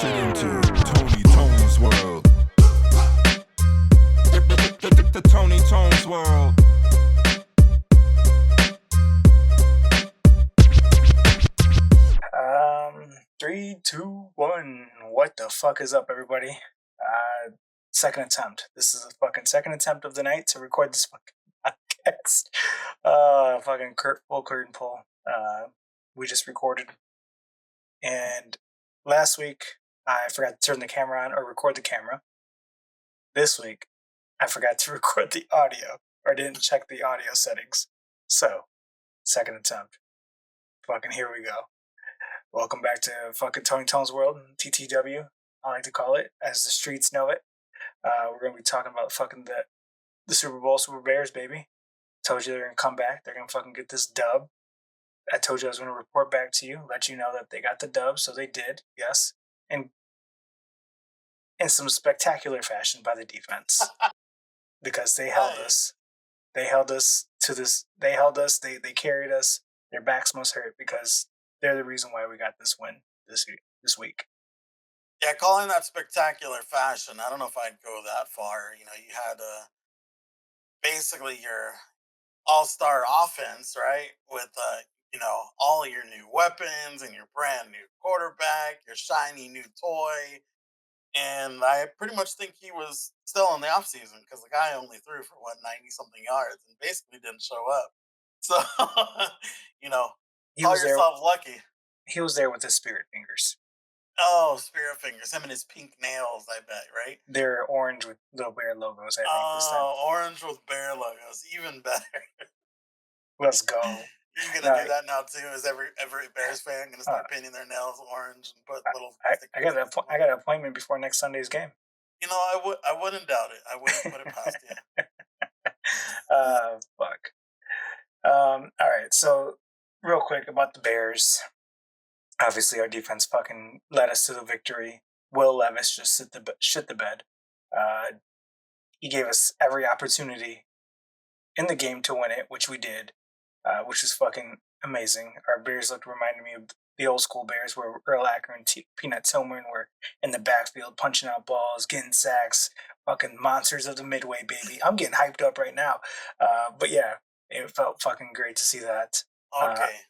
entered into Tony Tone's world. The Tony Tone's world. 3, 2, 1. What the fuck is up, everybody? Second attempt. This is a fucking second attempt of the night to record this fucking podcast. Fucking full curtain pull. We just recorded. And last week, I forgot to turn the camera on or record the camera. This week, I forgot to record the audio or didn't check the audio settings. So, second attempt. Fucking here we go. Welcome back to fucking Tony Tone's world, TTW, I like to call it, as the streets know it. We're going to be talking about fucking the Super Bowl, Super Bears, baby. Told you they're going to come back. They're going to fucking get this dub. I told you I was going to report back to you, let you know that they got the dub, so they did, yes. And in some spectacular fashion by the defense. Because they held us. They held us to this. They held us. They carried us. Their backs must hurt because they're the reason why we got this win this week. Yeah, calling that spectacular fashion, I don't know if I'd go that far. You know, you had basically your all-star offense, right? With, all your new weapons and your brand new quarterback, your shiny new toy. And I pretty much think he was still in the offseason because the guy only threw for, 90-something yards and basically didn't show up. So, call yourself lucky. He was there with his spirit fingers. Oh, spirit fingers. Him and his pink nails, I bet, right? They're orange with little bear logos, I think. Oh, orange with bear logos. Even better. Let's go. You're going to do that now, too? Is every Bears fan going to start painting their nails orange and put little stickers? I got an appointment before next Sunday's game. You know, I wouldn't doubt it. I wouldn't put it past you. Fuck. All right, so real quick about the Bears. Obviously, our defense fucking led us to the victory. Will Levis just shit the bed. He gave us every opportunity in the game to win it, which we did, which was fucking amazing. Our Bears reminded me of the old school Bears where Earl Acker and Peanut Tillman were in the backfield punching out balls, getting sacks, fucking monsters of the Midway, baby. I'm getting hyped up right now. But yeah, it felt fucking great to see that. Okay.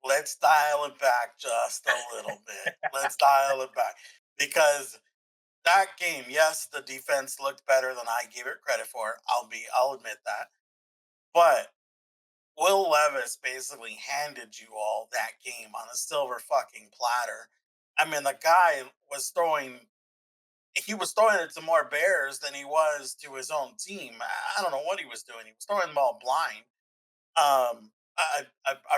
Let's dial it back just a little bit. Let's dial it back. Because that game, yes, the defense looked better than I gave it credit for. I'll admit that. But Will Levis basically handed you all that game on a silver fucking platter. I mean, the guy was throwing it to more Bears than he was to his own team. I don't know what he was doing. He was throwing the ball blind. I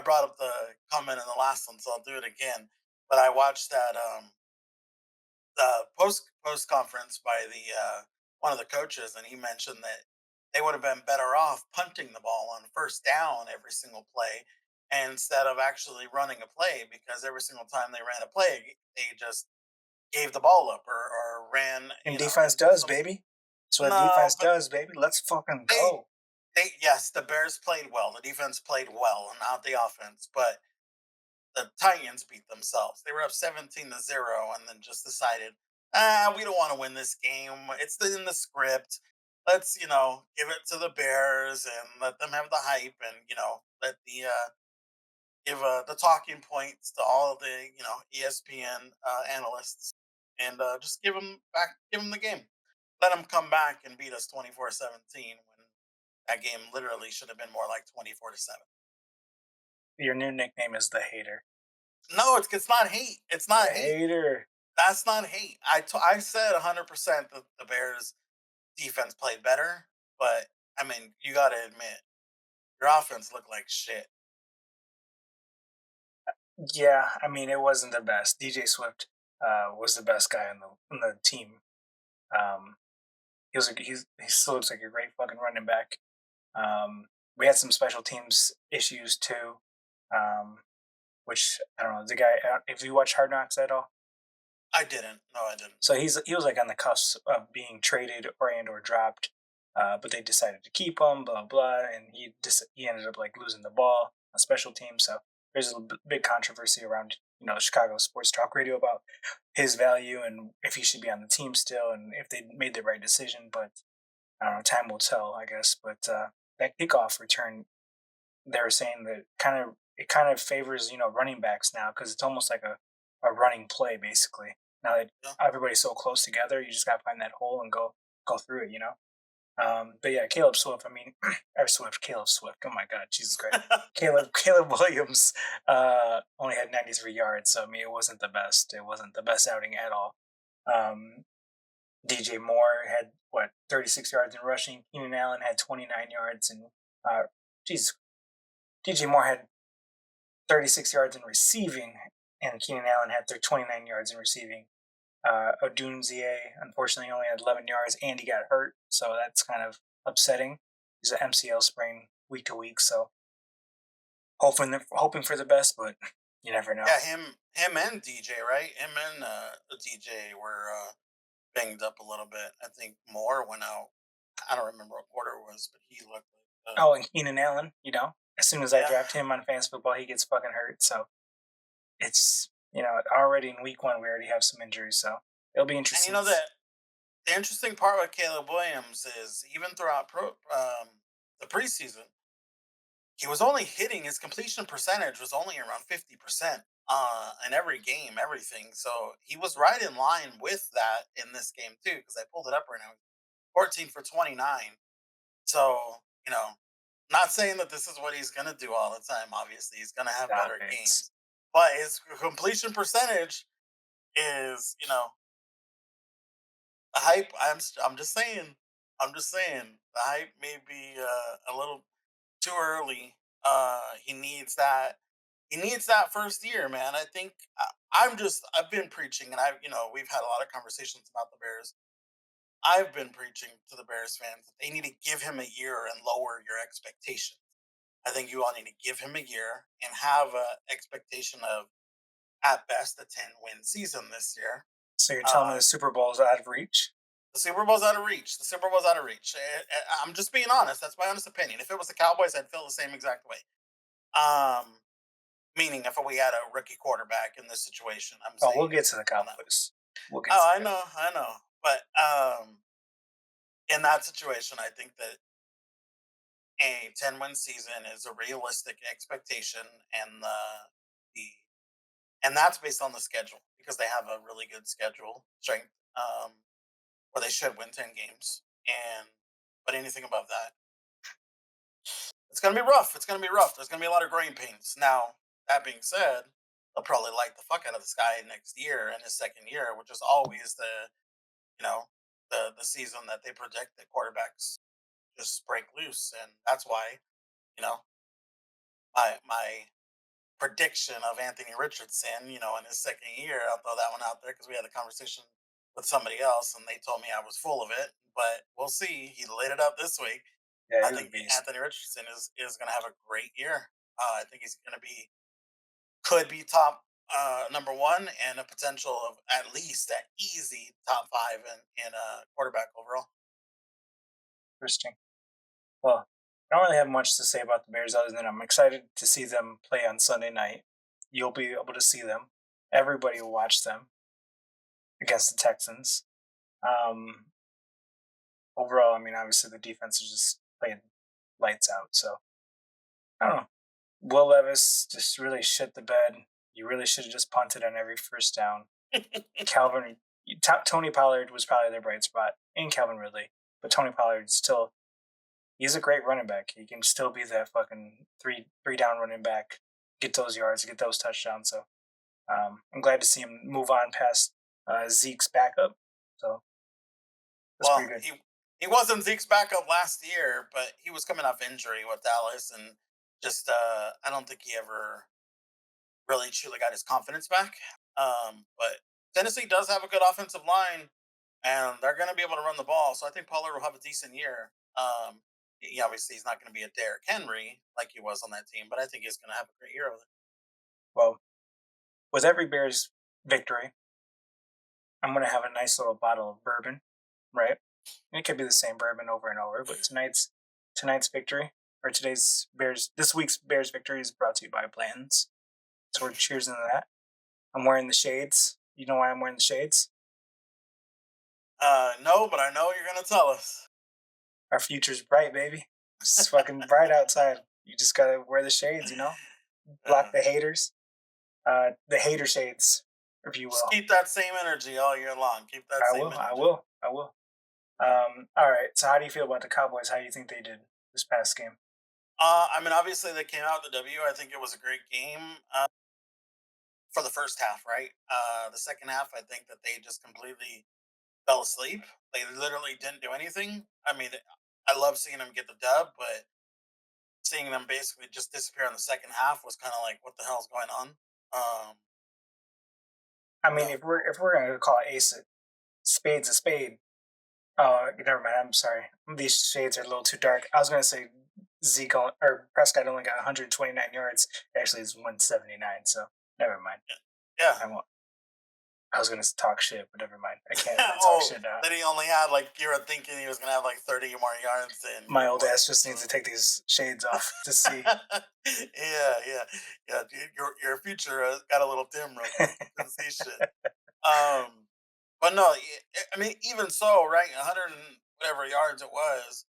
brought up the comment in the last one, so I'll do it again. But I watched that the post conference by the one of the coaches, and he mentioned that they would have been better off punting the ball on first down every single play instead of actually running a play, because every single time they ran a play, they just gave the ball up or ran. And defense does, baby. That's what defense does, baby. Let's fucking go. Yes, the Bears played well. The defense played well, not the offense. But the Titans beat themselves. They were up 17-0 and then just decided, we don't want to win this game. It's in the script. Let's, give it to the Bears and let them have the hype and, let the give the talking points to all of the, ESPN analysts and just give them the game. Let them come back and beat us 24-17 when that game literally should have been more like 24-7. Your new nickname is the Hater. No, it's not hate. It's not the hate. Hater. That's not hate. I said 100% that the Bears defense played better, but I mean, you got to admit, your offense looked like shit. Yeah, I mean, it wasn't the best. DJ Swift was the best guy on the team. He still looks like a great fucking running back. We had some special teams issues too, which I don't know. The guy, if you watch Hard Knocks at all, I didn't. No, I didn't. So he was like on the cusp of being traded or dropped, but they decided to keep him. Blah blah, and he ended up like losing the ball on special teams. So there's a big controversy around Chicago sports talk radio about his value and if he should be on the team still and if they made the right decision. But I don't know, time will tell, I guess. But that kickoff return, they were saying that it kind of favors running backs now because it's almost like a running play basically. Now that everybody's so close together, you just got to find that hole and go through it. But yeah, Caleb Swift. I mean, Caleb Swift. Oh my God, Jesus Christ. Caleb Williams only had 93 yards, so I mean, it wasn't the best. It wasn't the best outing at all. DJ Moore had 36 yards in rushing. Keenan Allen had 29 yards, and DJ Moore had 36 yards in receiving, and Keenan Allen had 29 yards in receiving. Odunzie, unfortunately, only had 11 yards, and he got hurt, so that's kind of upsetting. He's an MCL sprain week to week, so hoping for the best, but you never know. Yeah, him and DJ, right? Him and DJ were banged up a little bit. I think Moore went out. I don't remember what quarter it was, but he looked like. And Keenan Allen, as soon as I draft him on fantasy football, he gets fucking hurt. So it's already in week 1 we already have some injuries, so it'll be interesting. And the interesting part with Caleb Williams is even throughout the preseason, he was only hitting, his completion percentage was only around 50% in every game, everything. So he was right in line with that in this game too, because I pulled it up right now. 14 for 29. So, not saying that this is what he's going to do all the time. Obviously, he's going to have better games. But his completion percentage is, the hype. I'm just saying. The hype may be a little too early. He needs that. He needs that first year, man. I think I've been preaching, and we've had a lot of conversations about the Bears. I've been preaching to the Bears fans that they need to give him a year and lower your expectations. I think you all need to give him a year and have an expectation of, at best, a 10-win season this year. So you're telling me the Super Bowl is out of reach? The Super Bowl's out of reach. I'm just being honest. That's my honest opinion. If it was the Cowboys, I'd feel the same exact way. Meaning if we had a rookie quarterback in this situation. We'll get to the Cowboys. I know. But in that situation, I think that a 10-win season is a realistic expectation, and that's based on the schedule because they have a really good schedule strength, where they should win 10 games. But anything above that, it's gonna be rough. There's gonna be a lot of growing pains. Now, that being said, they'll probably light the fuck out of the sky next year in his second year, which is always the season that they predict that quarterbacks just break loose, and that's why my prediction of Anthony Richardson, in his second year, I'll throw that one out there because we had a conversation with somebody else and they told me I was full of it, but we'll see. He lit it up this week. Yeah, I think Anthony Richardson is going to have a great year. I think he's going to could be top number 1 and a potential of at least an easy top 5 in quarterback overall. Interesting. Well, I don't really have much to say about the Bears other than I'm excited to see them play on Sunday night. You'll be able to see them. Everybody will watch them against the Texans. Overall, I mean, obviously the defense is just playing lights out. So, I don't know. Will Levis just really shit the bed. You really should have just punted on every first down. Tony Pollard was probably their bright spot, and Calvin Ridley. But Tony Pollard still, he's a great running back. He can still be that fucking three down running back, get those yards, get those touchdowns. So I'm glad to see him move on past Zeke's backup. So that's pretty good. He wasn't Zeke's backup last year, but he was coming off injury with Dallas, and just I don't think he ever really truly got his confidence back. But Tennessee does have a good offensive line, and they're going to be able to run the ball. So I think Pollard will have a decent year. Obviously, he's not going to be a Derrick Henry like he was on that team, but I think he's going to have a great year with it. Well, with every Bears victory, I'm going to have a nice little bottle of bourbon, right? And it could be the same bourbon over and over, but tonight's victory, or this week's Bears victory is brought to you by Blanton's. So we're cheersing to that. I'm wearing the shades. You know why I'm wearing the shades? No, but I know you're gonna tell us. Our future's bright, baby. It's fucking bright outside. You just gotta wear the shades, block Uh, the haters. The hater shades, if you just will. keep that same energy all year long. Keep that I same will. I energy. will. I will. All right. So, how do you feel about the Cowboys? How do you think they did this past game? I mean, obviously they came out with the W. I think it was a great game for the first half, right? The second half, I think that they just completely fell asleep. They literally didn't do anything. I mean, I love seeing them get the dub, but seeing them basically just disappear in the second half was kind of like, what the hell's going on? Um, I mean, no, if we're gonna call spade's a spade. Oh, never mind. I'm sorry. These shades are a little too dark. I was gonna say or Prescott only got 129 yards. Actually, it's 179. So never mind. yeah. I won't. I was gonna talk shit, but never mind. I can't really talk Oh, shit now. that he only had like you were thinking he was gonna have like 30 more yards than My your old boy. ass just needs to take these shades off to see. Yeah. Dude, your future got a little dim real quick. You couldn't see shit. Um, but no, I mean, even so, right? 100 and whatever yards it was.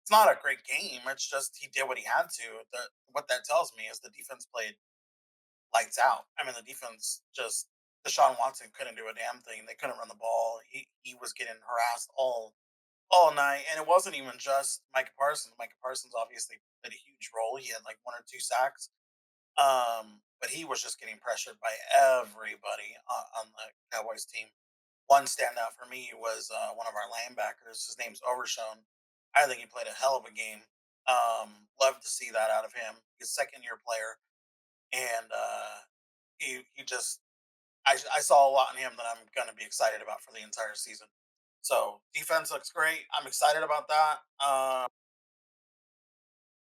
It's not a great game. It's just he did what he had to. What that tells me is the defense played lights out. I mean, the defense just Deshaun Watson couldn't do a damn thing. They couldn't run the ball. He was getting harassed all night, and it wasn't even just Micah Parsons. Micah Parsons obviously played a huge role. He had like one or two sacks, but he was just getting pressured by everybody on the Cowboys team. One standout for me was one of our linebackers. His name's Overshown. I think he played a hell of a game. Love to see that out of him. He's a second year player, and he just I saw a lot in him that I'm going to be excited about for the entire season. So defense looks great. I'm excited about that.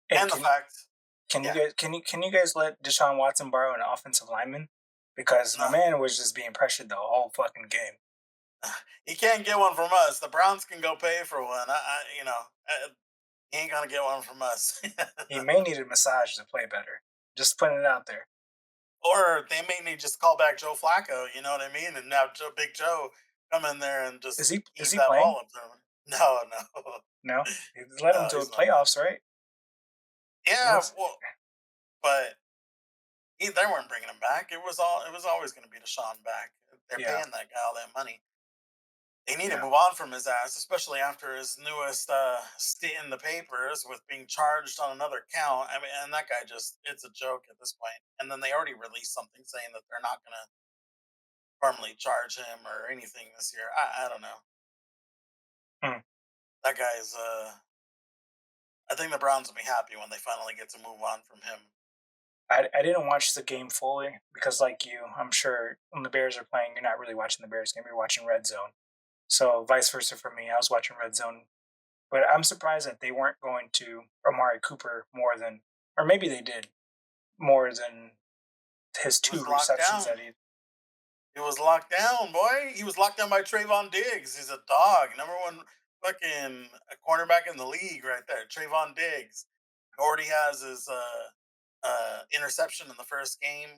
Hey, And the fact, can you yeah, guys can you guys let Deshaun Watson borrow an offensive lineman? Because my no, man was just being pressured the whole fucking game. he can't get one from us. The Browns can go pay for one. He ain't gonna get one from us. He may need a massage to play better. Just putting it out there. Or they may need just call back Joe Flacco. You know what I mean? And have Big Joe come in there and Is just he ease that playing? ball up to him. No, no, No, he led him no, to the he's not. playoffs, right? It Yeah, looks. well, but they weren't bringing him back. It was always going to be Deshaun back. They're Yeah, paying that guy all that money. They need to yeah. move on from his ass, especially after his newest stint in the papers with being charged on another count. I mean, and that guy it's a joke at this point. And then they already released something saying that they're not going to formally charge him or anything this year. I don't know. Hmm. That guy's, I think the Browns will be happy when they finally get to move on from him. I didn't watch the game fully because, like you, I'm sure when the Bears are playing, you're not really watching the Bears game. You're watching Red Zone. So vice versa for me. I was watching Red Zone, but I'm surprised that they weren't going to Amari Cooper more than, or maybe they did more than his He two was locked receptions down. that he. He was locked down, boy. He was locked down by Trayvon Diggs. He's a dog. Number one fucking cornerback in the league right there. Trayvon Diggs. Already has his interception in the first game.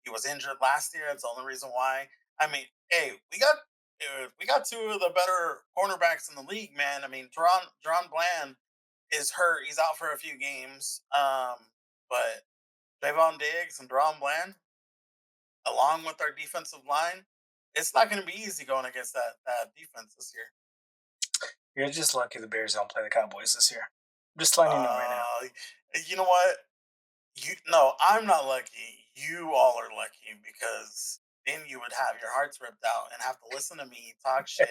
He was injured last year. That's the only reason why. I mean, hey, we got two of the better cornerbacks in the league, man. I mean, Teron Bland is hurt. He's out for a few games. But Trayvon Diggs and Teron Bland, along with our defensive line, it's not going to be easy going against that defense this year. You're just lucky the Bears don't play the Cowboys this year. I'm just letting you know right now. You know what? No, I'm not lucky. You all are lucky because then you would have your hearts ripped out and have to listen to me talk shit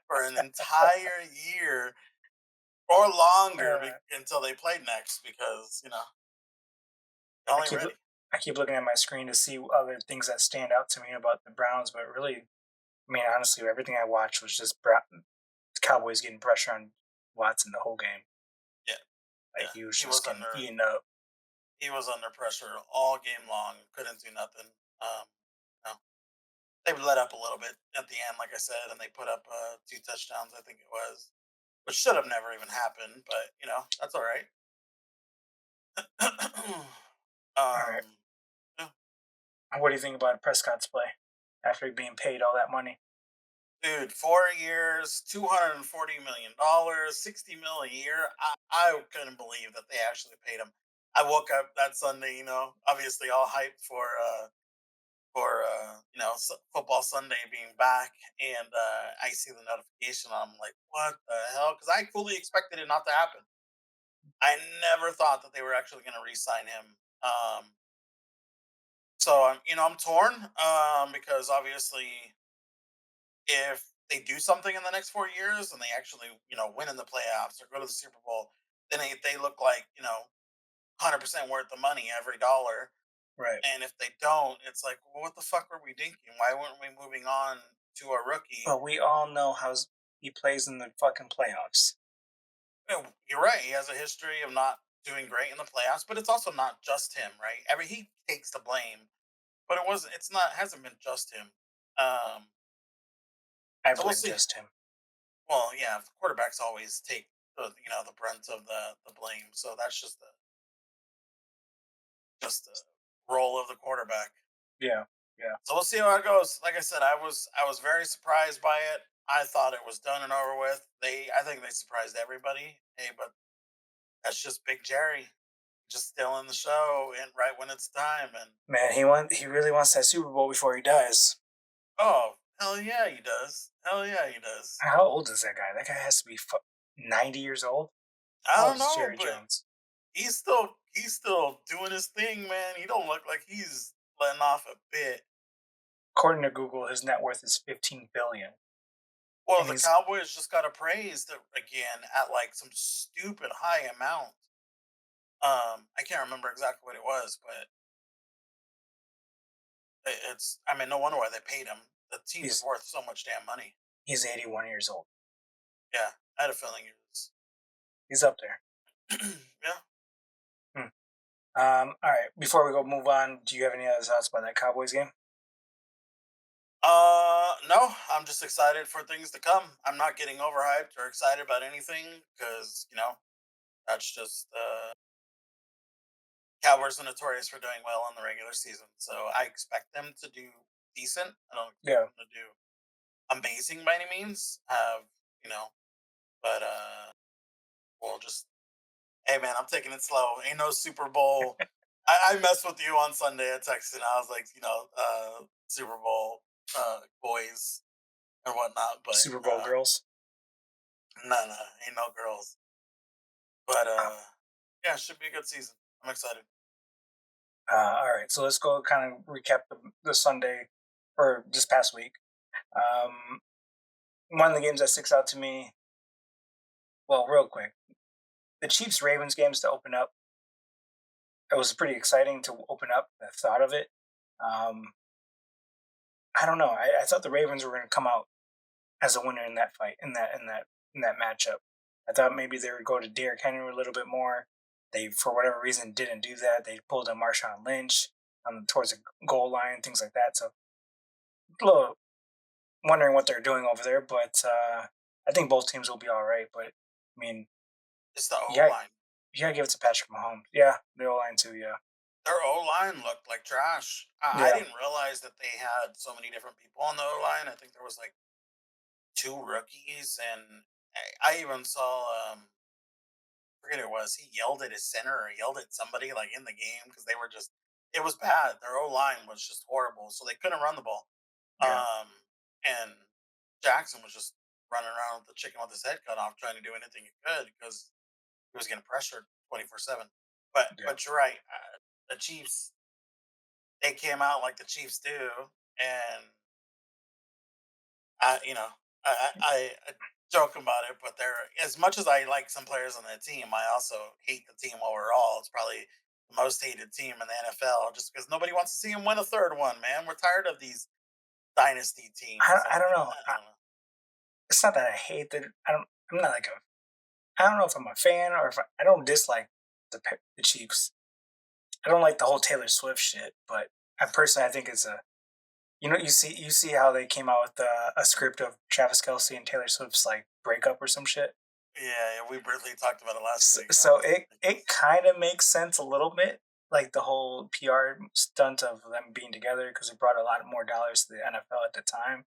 for an entire year or longer Uh, until they play next because I y'all ain't keep ready. I keep looking at my screen to see other things that stand out to me about the Browns, but really, I mean, honestly, everything I watched was just the Cowboys getting pressure on Watson the whole game. Yeah, Like yeah. he was just getting eaten up. He was under pressure all game long. Couldn't do nothing. Um, no. They let up a little bit at the end, like I said, and they put up two touchdowns. I think it was, which should have never even happened. But that's all right. All right, Yeah. What do you think about Prescott's play after being paid all that money? Dude, 4 years, $240 million, $60 million a year. I couldn't believe that they actually paid him. I woke up that Sunday, obviously all hyped for football Sunday being back, and I see the notification. I'm like, what the hell? Because I fully expected it not to happen. I never thought that they were actually going to re-sign him. So I'm torn, because obviously, if they do something in the next 4 years and they actually win in the playoffs or go to the Super Bowl, then they look like 100% worth the money, every dollar. Right. And if they don't, it's like, well, what the fuck were we thinking? Why weren't we moving on to a rookie? But we all know how he plays in the fucking playoffs. You're right. He has a history of not doing great in the playoffs, but it's also not just him, right? He takes the blame, but it wasn't. It's not. Hasn't been just him. Um, I so we'll blame see. just him. Well, yeah, quarterbacks always take the brunt of the blame. So that's just the role of the quarterback. Yeah. Yeah. So we'll see how it goes. Like I said, I was very surprised by it. I thought it was done and over with. I think they surprised everybody. Hey, but that's just Big Jerry, just stealing the show and right when it's time. And Man, he really wants that Super Bowl before he dies. oh, hell yeah, he does. Hell yeah, he does. How old is that guy? That guy has to be 90 years old. I How old don't is know, Jerry but Jones? he's still doing his thing, man. He don't look like he's letting off a bit. According to Google, his net worth is $15 billion. Well, And the he's Cowboys just got appraised again at like some stupid high amount. I can't remember exactly what it was, but it's. I mean, no wonder why they paid him. The team is he's worth so much damn money. he's 81 years old. Yeah, I had a feeling it was. He's up there. Yeah. Hmm. All right. Before we go move on, do you have any other thoughts about that Cowboys game? No, I'm just excited for things to come. I'm not getting overhyped or excited about anything because that's just Cowboys are notorious for doing well in the regular season, so I expect them to do decent. I don't expect Yeah. them to do amazing by any means. You know, but we'll just. Hey man, I'm taking it slow. Ain't no Super Bowl. I messed with you on Sunday. I texted. I was like, Super Bowl boys and whatnot. But Super Bowl girls. no, ain't no girls. But yeah, it should be a good season. I'm excited. All right. So let's go kind of recap the Sunday or this past week. One of the games that sticks out to me, well, real quick, the Chiefs Ravens games to open up. It was pretty exciting to open up the thought of it. I don't know. I thought the Ravens were going to come out as a winner in that fight, in that matchup. I thought maybe they would go to Derrick Henry a little bit more. They, for whatever reason, didn't do that. They pulled a Marshawn Lynch towards the goal line, things like that. So a little wondering what they're doing over there, but I think both teams will be all right. But I mean, It's the O yeah, line. you gotta give it to Patrick Mahomes. Yeah, the O line too. Yeah, Their O line looked like trash. I yeah, didn't realize that they had so many different people on the O line. I think there was like two rookies, and I even saw I forget who it was. He yelled at his center or yelled at somebody like in the game because they were just. It was bad. Their O line was just horrible, so they couldn't run the ball. yeah. And Jackson was just running around with the chicken with his head cut off, trying to do anything he could because he was getting pressured 24/7. But Yeah. but you're right. The Chiefs, they came out like the Chiefs do, and I you know I joke about it, but they're as much as I like some players on that team, I also hate the team overall. It's probably the most hated team in the NFL just because nobody wants to see them win a third one. Man, we're tired of these dynasty teams. I don't know. I don't know. It's not that I hate that. I'm not like a. I don't know if I'm a fan or if I don't dislike the Chiefs. I don't like the whole Taylor Swift shit, but I think it's a. You see how they came out with a script of Travis Kelce and Taylor Swift's like breakup or some shit. Yeah, we briefly talked about it last So, week. so it kind of makes sense a little bit. like the whole PR stunt of them being together because it brought a lot more dollars to the NFL at the time.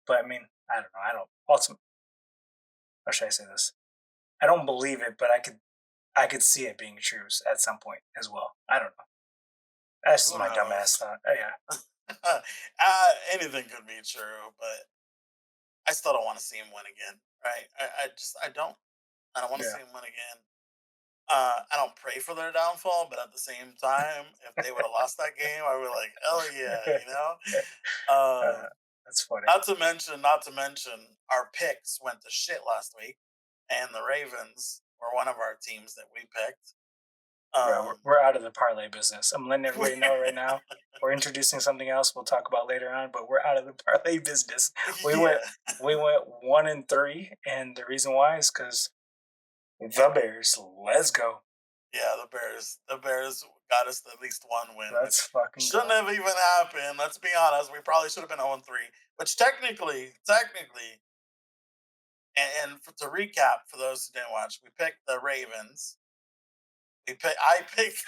But I mean, I don't know. I don't. Ultimately, how should I say this? I don't believe it, but I could see it being true at some point as well. I don't know. That's just Who my dumbass knows? thought. Yeah. Anything could be true, but I still don't want to see him win again. Right? I don't want to Yeah. see him win again. I don't pray for their downfall, but at the same time, if they would have lost that game, I would be like, hell yeah, you know. uh, that's funny. Not to mention, our picks went to shit last week, and the Ravens were one of our teams that we picked. Bro, Um, we're out of the parlay business. I'm letting everybody know right now. We're introducing something else we'll talk about later on, but we're out of the parlay business. We yeah, went 1-3, and the reason why is because the Bears. Let's go. yeah, the Bears got us at least one win, Let's which fucking shouldn't go. have even happened. Let's be honest, we probably should have been 0-3, which technically, to recap for those who didn't watch, we picked the Ravens. I picked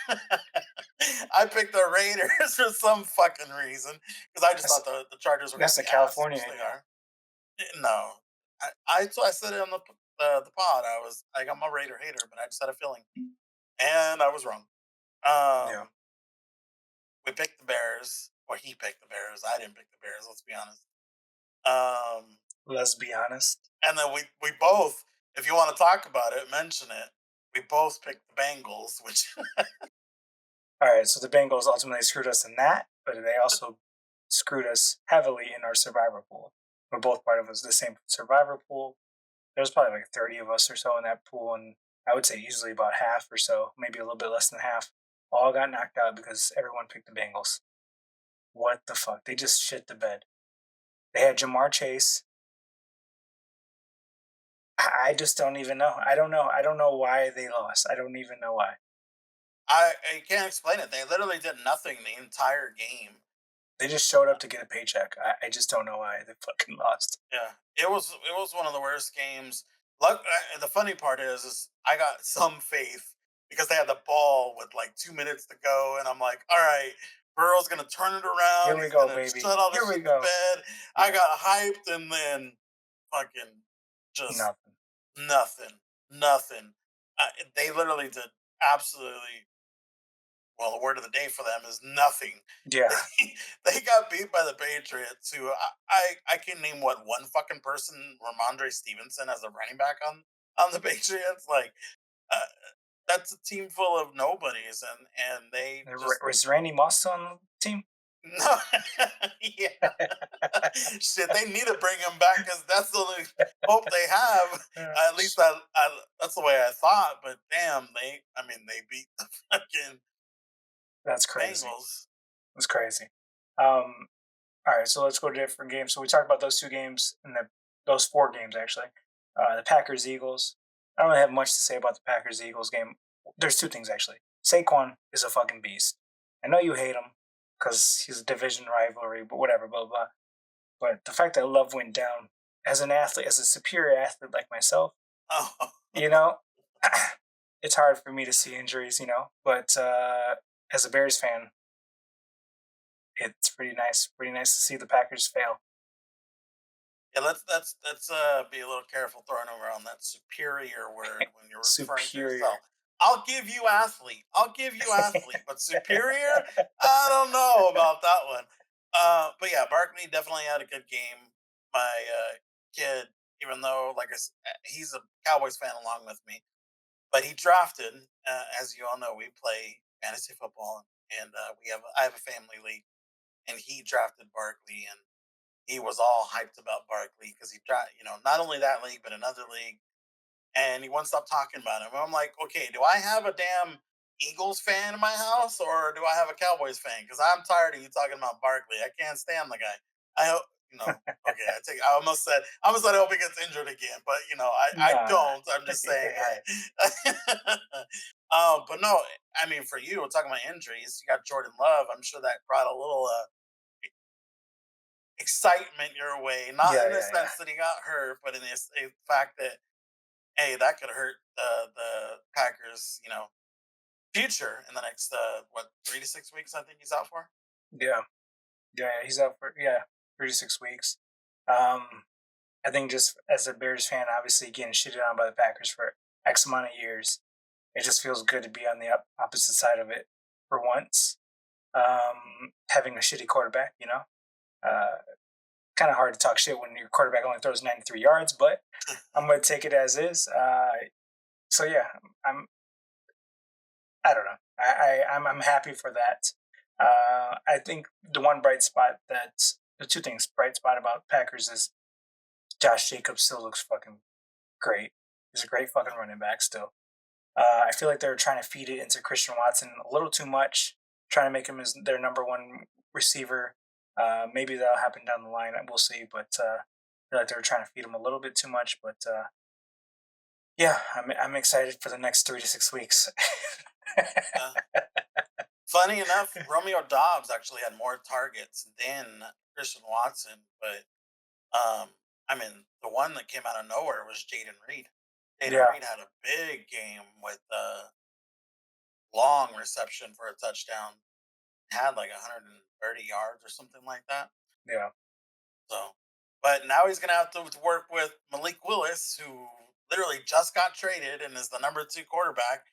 I picked the Raiders for some fucking reason because I just That's, thought the Chargers were going that's to the be ass, California which in they you. are. No, I said it on the pod. I got my Raider hater, but I just had a feeling, and I was wrong. Yeah. Um, we picked the Bears, or he picked the Bears. I didn't pick the Bears. Let's be honest. Um, Let's be honest. and then we both, if you want to talk about it, mention it. We both picked the Bengals, which All right, so the Bengals ultimately screwed us in that, but they also screwed us heavily in our survivor pool. We're both part of the same survivor pool. There's probably like 30 of us or so in that pool, and I would say easily about half or so, maybe a little bit less than half, all got knocked out because everyone picked the Bengals. What the fuck? They just shit the bed. They had Jamar Chase. I just don't even know. I don't know. I don't know why they lost. I don't even know why. I can't explain it. They literally did nothing the entire game. They just showed up to get a paycheck. I just don't know why they fucking lost. Yeah, it was one of the worst games. The funny part is I got some faith because they had the ball with like 2 minutes to go, and I'm like, all right, Burrow's gonna turn it Here around. we He's go, gonna baby. shut all Here this we shit to go. bed. I Yeah. got hyped, and then fucking just Nothing. nothing. They literally did absolutely, well, the word of the day for them is nothing. Yeah. They got beat by the Patriots, who I can name what one fucking person, Ramondre Stevenson, as a running back on the Patriots. Like uh, that's a team full of nobodies, and they just Was Randy Moss on the team? no, yeah, shit. They need to bring him back because that's the only hope they have. At least that's the way I thought. But damn, they beat the fucking That's crazy. Bengals. That's crazy. All right, so let's go to different games. So we talked about those two games and those four games actually. The Packers Eagles. I don't really have much to say about the Packers Eagles game. There's two things actually. Saquon is a fucking beast. I know you hate him because he's a division rivalry, but whatever, blah blah. But the fact that Love went down as an athlete, as a superior athlete like myself, Oh, you know, it's hard for me to see injuries, But as a Bears fan, it's pretty nice. Pretty nice to see the Packers fail. yeah, let's be a little careful throwing around that superior word when you're referring to Superior. yourself. I'll give you athlete, but superior, I don't know about that one. But yeah, Barkley definitely had a good game. My kid, even though he's a Cowboys fan along with me, but he drafted. As you all know, we play fantasy football, and I have a family league, and he drafted Barkley, and he was all hyped about Barkley because not only that league but another league, and he won't stop talking about him. I'm like, okay, do I have a damn Eagles fan in my house or do I have a Cowboys fan? Because I'm tired of you talking about Barkley. I can't stand the guy. I hope Okay, I almost said I hope he gets injured again, but I Nah. don't. I'm just saying, Yeah. hey. But no, I mean, for you, we're talking about injuries. You got Jordan Love. I'm sure that brought a little excitement your way, not Yeah, in the yeah, yeah. sense that he got hurt, but in this fact that hey, that could hurt the Packers, future in the next 3 to 6 weeks. I think he's out for. Yeah, he's out for 36 weeks. I think just as a Bears fan, obviously getting shitted on by the Packers for X amount of years, it just feels good to be on the opposite side of it for once. Having a shitty quarterback, kind of hard to talk shit when your quarterback only throws 93 yards, but I'm going to take it as is. So yeah, I don't know. I'm happy for that. I think the two things bright spot about Packers is Josh Jacobs still looks fucking great. He's a great fucking running back still. I feel like they're trying to feed it into Christian Watson a little too much, trying to make him as their number one receiver. Maybe that'll happen down the line. We'll see. But I feel like they're trying to feed him a little bit too much. But yeah, I'm excited for the next 3 to 6 weeks. Funny enough, Romeo Dobbs actually had more targets than Christian Watson, but the one that came out of nowhere was Jaden Reed. Jaden Reed had a big game with long reception for a touchdown. Had like 130 yards or something like that. Yeah. So, but now he's gonna have to work with Malik Willis, who literally just got traded and is the number 2 quarterback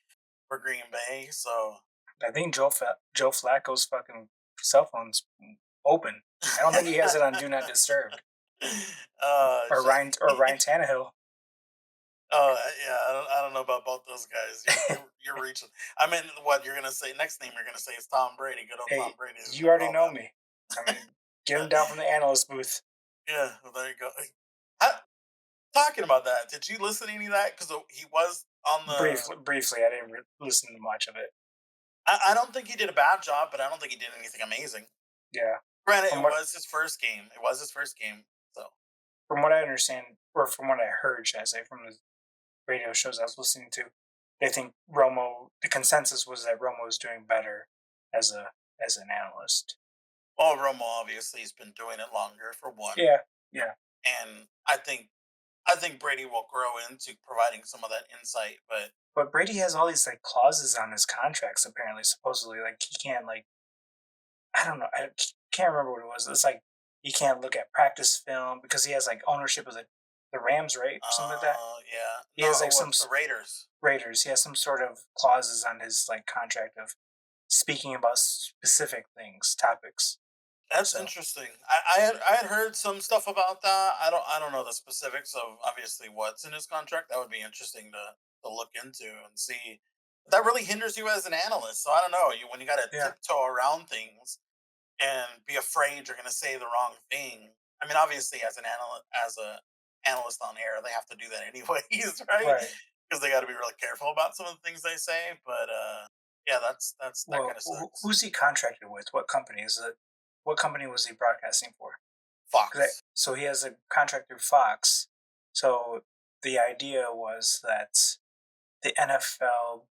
for Green Bay. So I think Joe Flacco's fucking cell phone's open. I don't think he has it on Do Not Disturb. Or Ryan Tannehill. Oh yeah, I don't know about both those guys. You're reaching. I mean, what you're gonna say? Next name you're gonna say is Tom Brady. Good old Tom Brady. You already know me. I mean, get him down from the analyst booth. Yeah, well, there you go. Talking about that, did you listen to any of that? Because he was on the briefly. I didn't listen to much of it. I don't think he did a bad job, but I don't think he did anything amazing. Yeah. Granted, it was his first game. So from what I understand, or from what I heard, should I say, from the radio shows I was listening to, they think the consensus was that Romo was doing better as an analyst. Well, Romo obviously has been doing it longer for one. Yeah. And I think Brady will grow into providing some of that insight, but Brady has all these like clauses on his contracts. Apparently, supposedly, like he can't I don't know. I can't remember what it was. It's like he can't look at practice film because he has like ownership of the Rams, right? Or something like that. Yeah. He has like the Raiders. He has some sort of clauses on his like contract of speaking about specific topics. That's interesting. I had heard some stuff about that. I don't know the specifics of obviously what's in his contract. That would be interesting to look into and see. That really hinders you as an analyst. So I don't know. When you got to tiptoe around things and be afraid you're going to say the wrong thing. I mean, obviously, as an analyst on air, they have to do that anyways, right? Because they got to be really careful about some of the things they say. But yeah, that's that kind of sucks. Who's he contracted with? What company is it? What company was he broadcasting for? Fox. So he has a contract through Fox. So the idea was that the NFL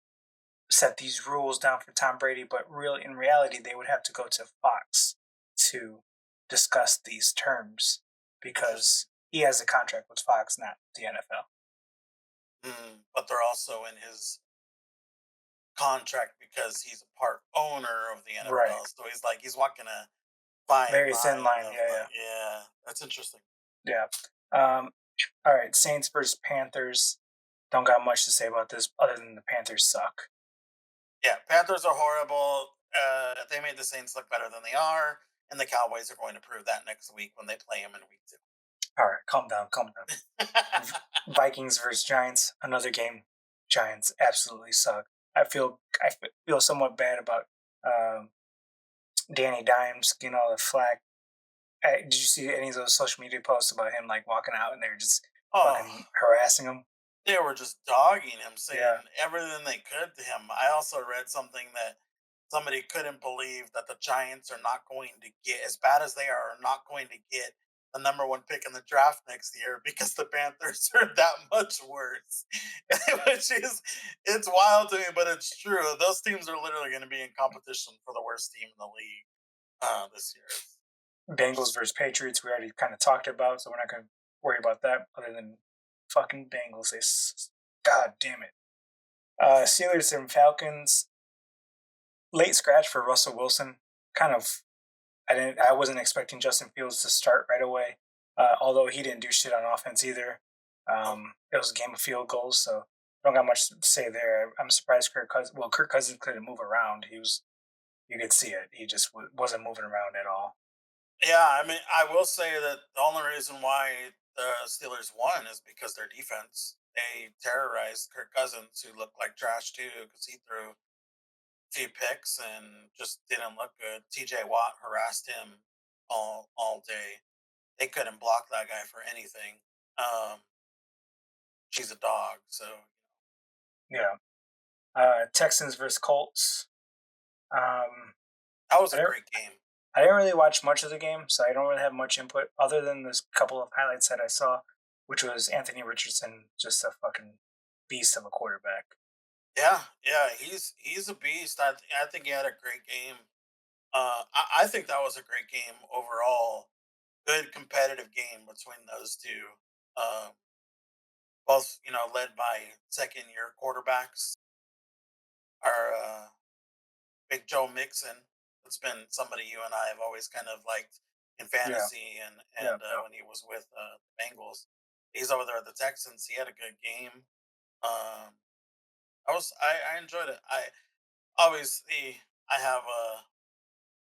set these rules down for Tom Brady, but in reality, they would have to go to Fox to discuss these terms because he has a contract with Fox, not the NFL. But they're also in his contract because he's a part owner of the NFL. Right. So he's walking a very thin line. Yeah, that's interesting. Yeah. All right, Saints versus Panthers. Don't got much to say about this other than the Panthers suck. Yeah, Panthers are horrible. They made the Saints look better than they are, and the Cowboys are going to prove that next week when they play them in week 2. All right, calm down. Vikings versus Giants, another game. Giants absolutely suck. I feel somewhat bad about Danny Dimes getting all the flack. Did you see any of those social media posts about him like walking out and they were just fucking harassing him? They were just dogging him, saying everything they could to him. I also read something that somebody couldn't believe that the Giants are not going to get, as bad as they are not going to get the number 1 pick in the draft next year because the Panthers are that much worse. It's wild to me, but it's true. Those teams are literally going to be in competition for the worst team in the league this year. Bengals versus Patriots, we already kind of talked about, so we're not going to worry about that other than fucking Bengals. God damn it. Steelers and Falcons. late scratch for Russell Wilson. Kind of, I wasn't expecting Justin Fields to start right away. Although he didn't do shit on offense either. It was a game of field goals, so don't got much to say there. I'm surprised Kirk Cousins couldn't move around. You could see it. He just wasn't moving around at all. Yeah, I mean, I will say that the only reason why the Steelers won is because their defense. They terrorized Kirk Cousins, who looked like trash too, because he threw a few picks and just didn't look good. TJ Watt harassed him all day. They couldn't block that guy for anything. Um, she's a dog, so Yeah. Texans versus Colts. that was I a didn't, great game. I didn't really watch much of the game, so I don't really have much input other than this couple of highlights that I saw, which was Anthony Richardson, just a fucking beast of a quarterback. Yeah, he's a beast. I think he had a great game. I think that was a great game overall. Good competitive game between those two. Um, both led by second year quarterbacks. Our Big Joe Mixon. It's been somebody you and I have always kind of liked in Yeah, fantasy, and yeah, when he was with the Bengals, he's over there at the Texans. He had a good game. Um, I enjoyed it. I obviously I have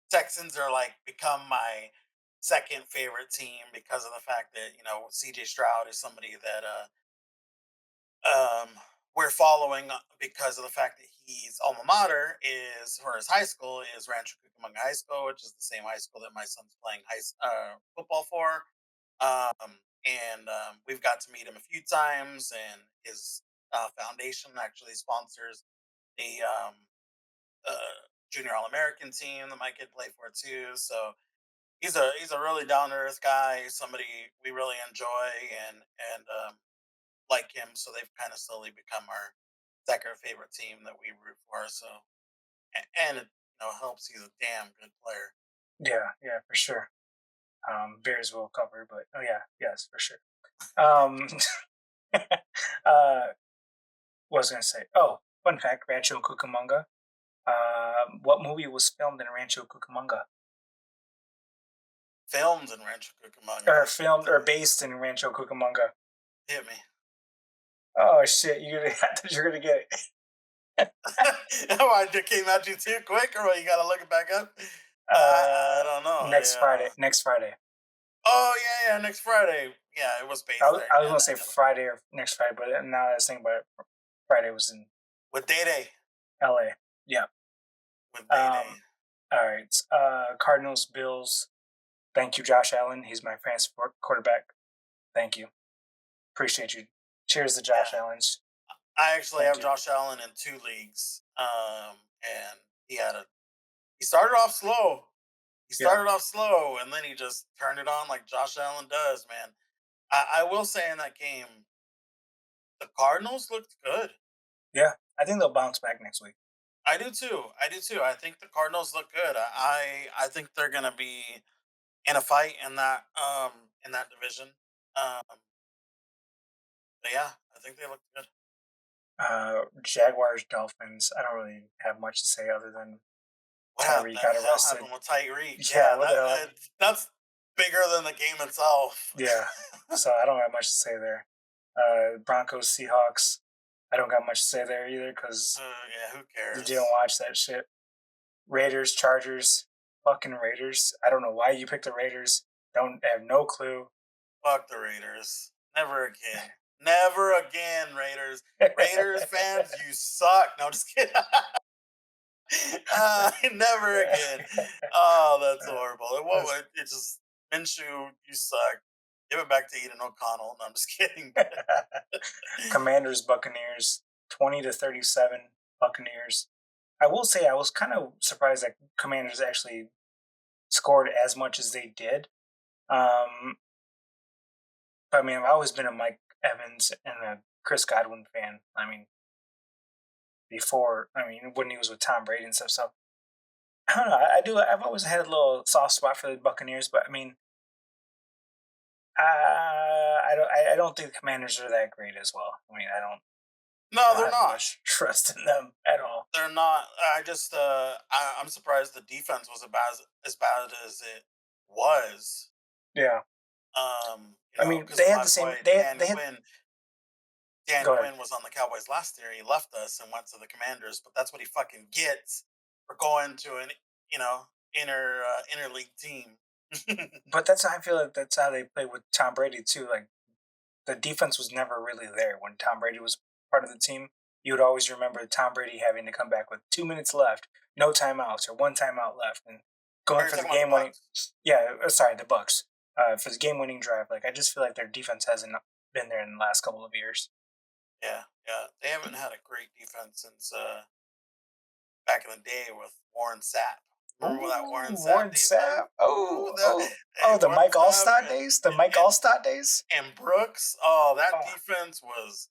Texans are like become my second favorite team because of the fact that CJ Stroud is somebody that we're following because of the fact that his alma mater is, or his high school is Rancho Cucamonga High School, which is the same high school that my son's playing football for. We've got to meet him a few times, and his foundation actually sponsors the junior All American team that my kid played for too. So he's a really down to earth guy, somebody we really enjoy and like him. So they've kind of slowly become our second favorite team that we root for. So and it helps. He's a damn good player. yeah, for sure. Bears will cover, but oh yeah, yes, for sure. Um, what was I gonna say? Oh, fun fact: Rancho Cucamonga. What movie was filmed in Rancho Cucamonga? Filmed in Rancho Cucamonga. Or filmed or based in Rancho Cucamonga? Hit me. Oh shit! I thought you were gonna get it. Oh, it came at you too quick, or what, you gotta look it back up. I don't know. Next Yeah. Friday. Next Friday. Oh yeah, next Friday. Yeah, it was based there. I was gonna say Friday or next Friday, but now I was thinking about it, Friday was in with Day Day. L.A. Yeah. With Day Day. All right. Cardinals, Bills. Thank you, Josh Allen. He's my fantasy quarterback. Thank you. Appreciate you. Cheers to Josh Allen's. I actually have Josh Allen in 2 leagues. And he started off slow. And then he just turned it on like Josh Allen does, man. I will say in that game, the Cardinals looked good. Yeah, I think they'll bounce back next week. I do too. I think the Cardinals look good. I think they're gonna be in a fight in that division. Um, but yeah, I think they look good. Jaguars, Dolphins. I don't really have much to say other than Tyreek got arrested. Happened with Tyreek? Yeah, that's bigger than the game itself. Yeah, so I don't have much to say there. Broncos, Seahawks. I don't got much to say there either because yeah, who cares? You didn't watch that shit. Raiders, Chargers, fucking Raiders. I don't know why you picked the Raiders. Don't have no clue. Fuck the Raiders. Never again. Never again, Raiders. Raiders fans, you suck. No, just kidding. Never again. Oh, that's horrible. It just Minshew, you suck. Give it back to Eden O'Connell. No, I'm just kidding. Commanders, Buccaneers, 20-37. Buccaneers. I will say I was kind of surprised that Commanders actually scored as much as they did. I mean, I've always been a Mike Evans and a Chris Godwin fan. I mean, when he was with Tom Brady and stuff. So I don't know. I've always had a little soft spot for the Buccaneers, but I mean, I don't think the Commanders are that great as well. I mean, No, I they're have not. much trust in them at all. They're not. I just I'm surprised the defense was as bad as it was. Yeah, I mean Because they had my the same. boy They had. Dan Go ahead. Quinn was on the Cowboys last year. He left us and went to the Commanders, but that's what he fucking gets for going to an interleague team. But that's how I feel like that's how they play with Tom Brady too. Like the defense was never really there when Tom Brady was part of the team. You would always remember Tom Brady having to come back with 2 minutes left, no timeouts or one timeout left, and Are going you for the talking about the game winning. Bucks? Yeah, sorry, the Bucks for the game winning drive. Like I just feel like their defense hasn't been there in the last couple of years. Yeah, yeah. They haven't had a great defense since back in the day with Warren Sapp. Remember that Ooh, Warren Sapp Warren defense? Sapp. Ooh, Oh, that oh, hey oh, the Warren Mike Sapp Allstott days. The Mike Allstott days. and Brooks. Oh, that Oh, defense was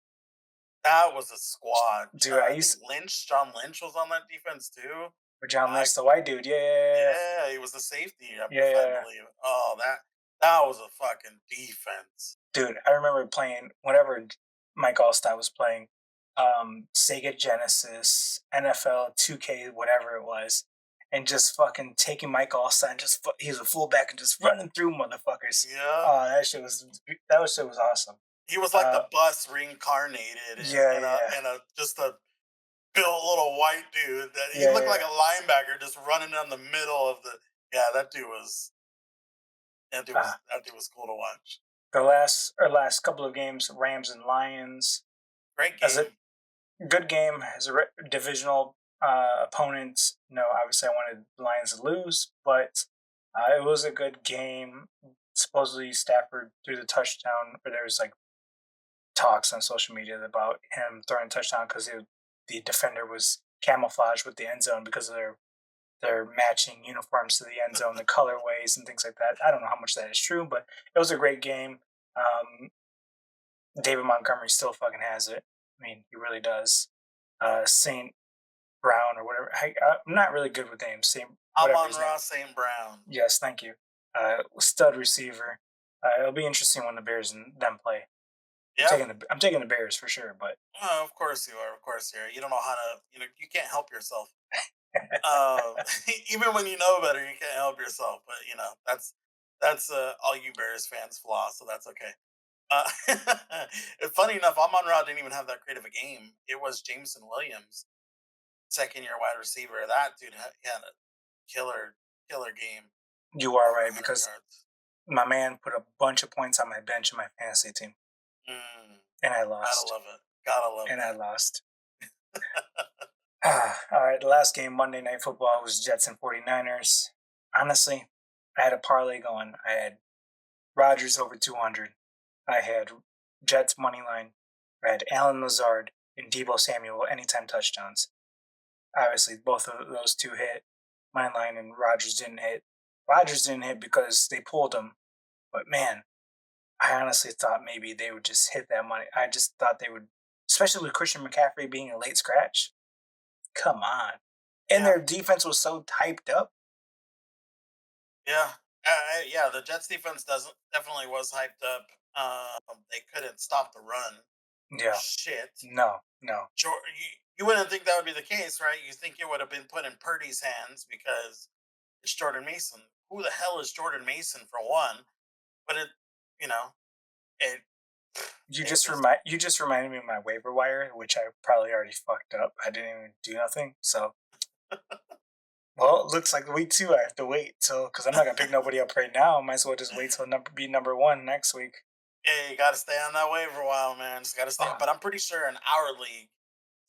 that was a squad. dude, I I think used John Lynch was on that defense too. for John I Lynch, the white dude. Yeah, Yeah, he was the safety, yeah, if I yeah. believe. Oh, that was a fucking defense. Dude, I remember playing whenever Mike Allstott was playing Sega Genesis, NFL 2K, whatever it was, and just fucking taking Mike Allstott and just he was a fullback and just running through motherfuckers. Yeah, Oh, that shit was awesome. he was like the bus reincarnated Yeah, in yeah, a just a built little white dude that he yeah, looked like yeah. a linebacker just running down the middle of the. Yeah, Uh, that dude was cool to watch. the last couple of games, Rams and Lions, Great as a game. good game as a divisional opponents. No, obviously I wanted the Lions to lose, but it was a good game. Supposedly Stafford threw the touchdown, or there was like talks on social media about him throwing a touchdown because the defender was camouflaged with the end zone because of their matching uniforms to the end zone, the colorways and things like that. I don't know how much that is true, but it was a great game. David Montgomery still fucking has it. I mean, he really does. Saint Brown or whatever. I'm not really good with names. Saint whatever his name. Amon-Ra St. Brown. Yes, thank you. Stud receiver. It'll be interesting when the Bears and them play. Yeah. I'm taking the Bears for sure, but Oh, of course you are. Of course you are. You don't know how to. You can't help yourself. Even when you know better, you can't help yourself. But that's all you Bears fans flaw, so that's okay. Funny enough, Amon-Ra didn't even have that great of a game. It was Jameson Williams, second year wide receiver. That dude had a killer game, you are over right 100 because yards. my man put a bunch of points on my bench in my fantasy team, and I Gotta lost. love it. Gotta love And I that. lost. All right, the last game, Monday Night Football, was Jets and 49ers. Honestly, I had a parlay going. I had Rodgers over 200. I had Jets money line. I had Alan Lazard and Debo Samuel anytime touchdowns. Obviously, both of those two hit. Money line and Rodgers didn't hit. Rodgers didn't hit because they pulled him. But man, I honestly thought maybe they would just hit that money. I just thought they would, especially with Christian McCaffrey being a late scratch. Come on. And Yeah. their defense was so typed up. Yeah. Yeah, the Jets defense definitely was hyped up. They couldn't stop the run. Yeah. Shit. No. You wouldn't think that would be the case, right? You think it would have been put in Purdy's hands because it's Jordan Mason. Who the hell is Jordan Mason for one? But you know, it. You it just reminded me of my waiver wire, which I probably already fucked up. I didn't even do nothing. So well, it looks like week 2 I have to wait till because I'm not gonna pick nobody up right now. Might as well just wait till be number 1 next week. Hey, you got to stay on that waiver for a while, man. Just got to stay. Oh. But I'm pretty sure in our league,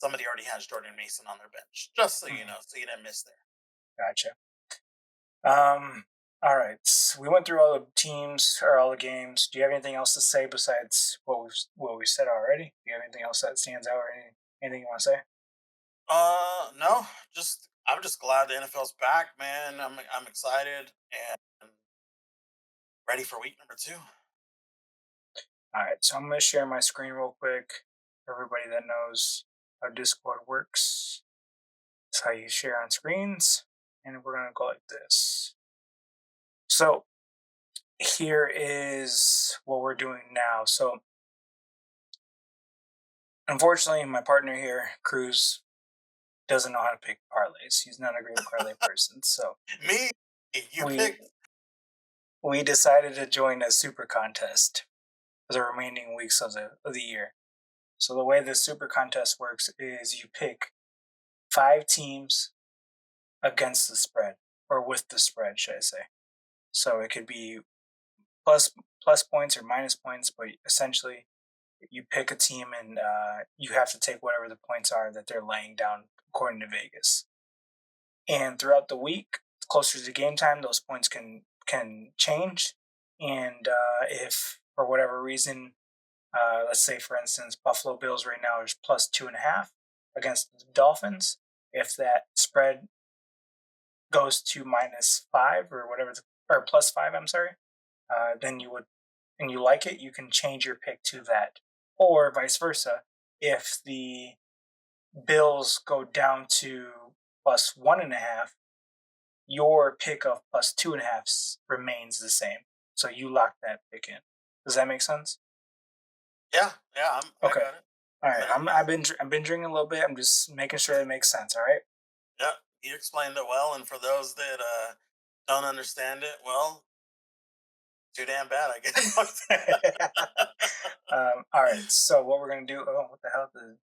somebody already has Jordan Mason on their bench. Just so you know, so you didn't miss there. Gotcha. All right. We went through all the teams or all the games. Do you have anything else to say besides what we said already? Do you have anything else that stands out or anything you want to say? No. I'm just glad the NFL's back, man. I'm excited and ready for week number 2. All right. So I'm going to share my screen real quick for everybody that knows how Discord works. It's how you share on screens. And we're going to go like this. So here is what we're doing now. So unfortunately, my partner here, Cruz, doesn't know how to pick parlays. He's not a great parlay person. So Me, you we picked. we decided to join a SuperContest for the remaining weeks of the year. So the way the SuperContest works is you pick 5 teams against the spread, or with the spread, should I say. So it could be plus points or minus points, but essentially you pick a team and you have to take whatever the points are that they're laying down according to Vegas. And throughout the week, closer to game time, those points can change. And if for whatever reason, let's say for instance, Buffalo Bills right now is plus 2.5 against the Dolphins. If that spread goes to -5 or whatever, or +5, I'm sorry, then you would, and you like it, you can change your pick to that. Or vice versa, if the Bills go down to +1.5, your pick of +2.5 remains the same. So you lock that pick in. Does that make sense? Yeah, Okay. I got it. All right, I've been drinking a little bit. I'm just making sure it makes sense. All right. Yeah, you explained it well, and for those that don't understand it, well, too damn bad, I guess. All right. So what we're gonna do? Oh, what the hell? Let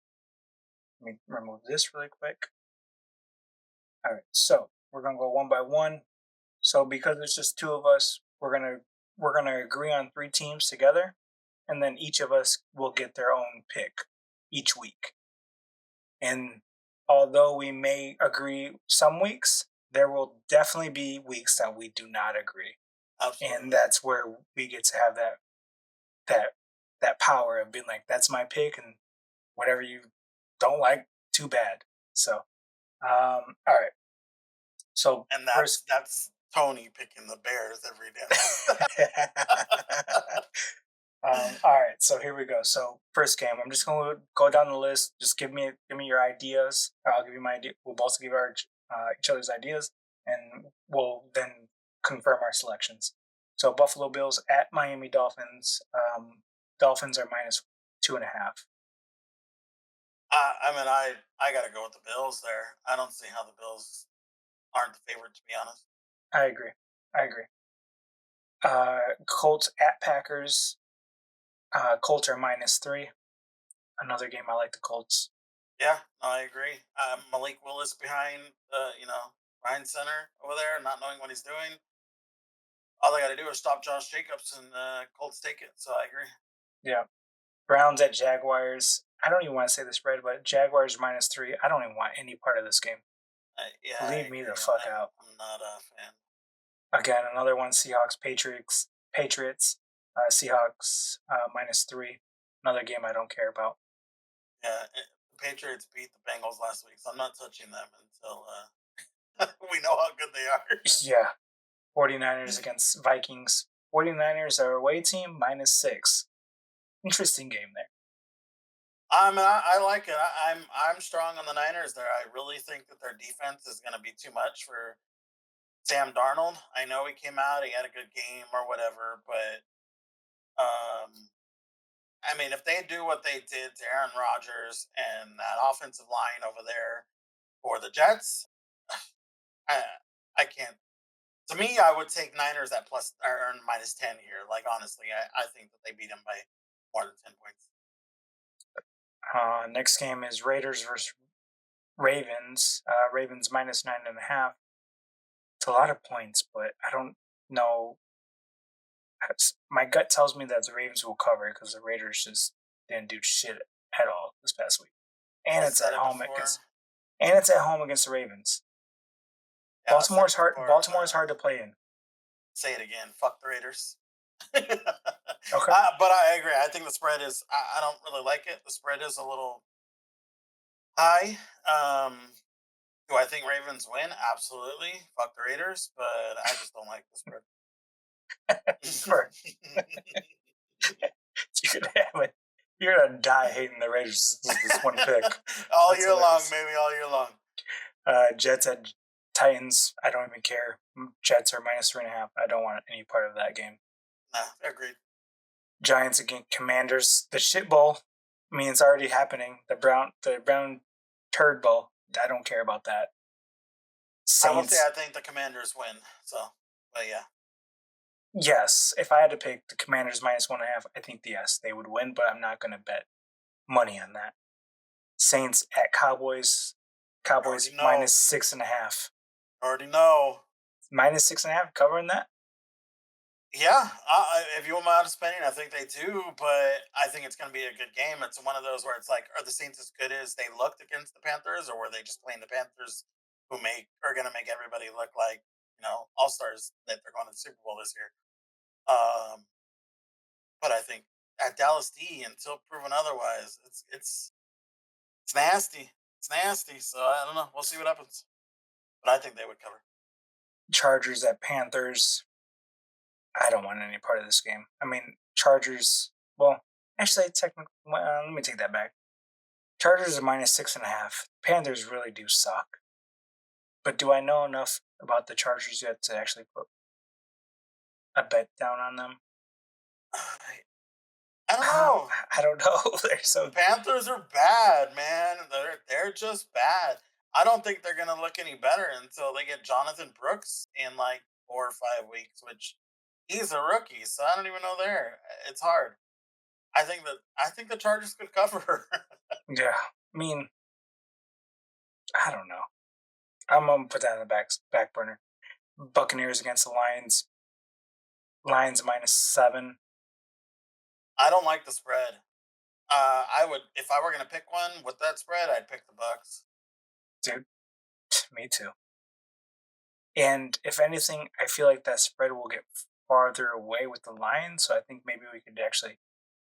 me remove this really quick. All right. So we're gonna go one by one. So because it's just 2 of us, we're gonna agree on 3 teams together, and then each of us will get their own pick each week. And although we may agree some weeks, there will definitely be weeks that we do not agree. Absolutely. And that's where we get to have that power of being like, that's my pick, and whatever you don't like, too bad. So all right. So And first, that's Tony picking the Bears every day. all right, so here we go. So first game, I'm just going to go down the list. Just give me your ideas. I'll give you my idea. We'll both give our each other's ideas, and we'll then confirm our selections. So Buffalo Bills at Miami Dolphins. Dolphins are -2.5. I mean, I got to go with the Bills there. I don't see how the Bills aren't the favorite, to be honest. I agree. Colts at Packers. Colts are -3. Another game I like the Colts. Yeah, no, I agree. Malik Willis behind, Ryan Center over there, not knowing what he's doing. All they got to do is stop Josh Jacobs, and Colts take it. So I agree. Yeah. Browns at Jaguars. I don't even want to say the spread, but Jaguars -3. I don't even want any part of this game. Yeah, Leave me the fuck out. I'm not a fan. Again, another one. Seahawks Patriots. Seahawks -3. Another game I don't care about. Yeah, the Patriots beat the Bengals last week, so I'm not touching them until we know how good they are. Yeah. 49ers against Vikings. 49ers are away team -6. Interesting game there. I like it. I'm strong on the Niners there. I really think that their defense is going to be too much for Sam Darnold. I know he came out, he had a good game or whatever, but I mean, if they do what they did to Aaron Rodgers and that offensive line over there for the Jets, I I can't. To me, I would take Niners at plus or -10 here. Like honestly, I think that they beat them by more than 10 points. Next game is Raiders versus Ravens. Ravens -9.5. It's a lot of points, but I don't know. My gut tells me that the Ravens will cover because the Raiders just didn't do shit at all this past week, and it's at home against the Ravens. Yeah, Baltimore's hard to play in. Say it again. Fuck the Raiders. Okay. But I agree. I think the spread is. I don't really like it. The spread is a little high. Do I think Ravens win? Absolutely. Fuck the Raiders, but I just don't like the spread. Sure. You're gonna die hating the Raiders. This one pick. All That's year hilarious. long, maybe all year long. Jets at Titans. I don't even care. Jets are -3.5. I don't want any part of that game. Nah, agreed. Giants against Commanders. The shit bowl. I mean, it's already happening. The brown turd bowl. I don't care about that. I will say Saints. I think the Commanders win. So, but yeah. Yes, if I had to pick the Commanders -1.5, I think yes, they would win, but I'm not going to bet money on that. Saints at Cowboys. Cowboys Already know. -6.5. Already know. -6.5, covering that? Yeah, if you want my honest opinion, I think they do, but I think it's going to be a good game. It's one of those where it's like, are the Saints as good as they looked against the Panthers, or were they just playing the Panthers, who are going to make everybody look like all stars that they're going to the Super Bowl this year? But I think at Dallas D, until proven otherwise, it's nasty. It's nasty. So I don't know. We'll see what happens. But I think they would cover. Chargers at Panthers. I don't want any part of this game. I mean, Chargers. Well, actually, technically, let me take that back. Chargers are -6.5. Panthers really do suck. But do I know enough about the Chargers yet to actually put a bet down on them? I don't know. I don't know. They're so. The Panthers are bad, man. They're just bad. I don't think they're gonna look any better until they get Jonathan Brooks in like 4 or 5 weeks, which he's a rookie, so I don't even know there. It's hard. I think the Chargers could cover. Yeah, I mean, I don't know. I'm gonna put that in the back burner. Buccaneers against the Lions. Lions -7. I don't like the spread. I would, if I were gonna pick one with that spread, I'd pick the Bucks. Dude, me too. And if anything, I feel like that spread will get farther away with the Lions, so I think maybe we could actually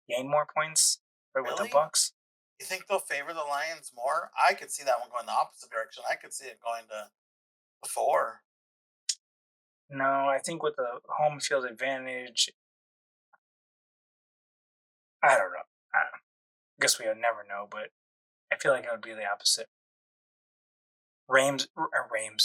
gain more points with the Really? Bucks. You think they'll favor the Lions more? I could see that one going the opposite direction. I could see it going to the 4. No, I think with the home field advantage, I don't know. I guess we would never know, but I feel like it would be the opposite. Rams. Oh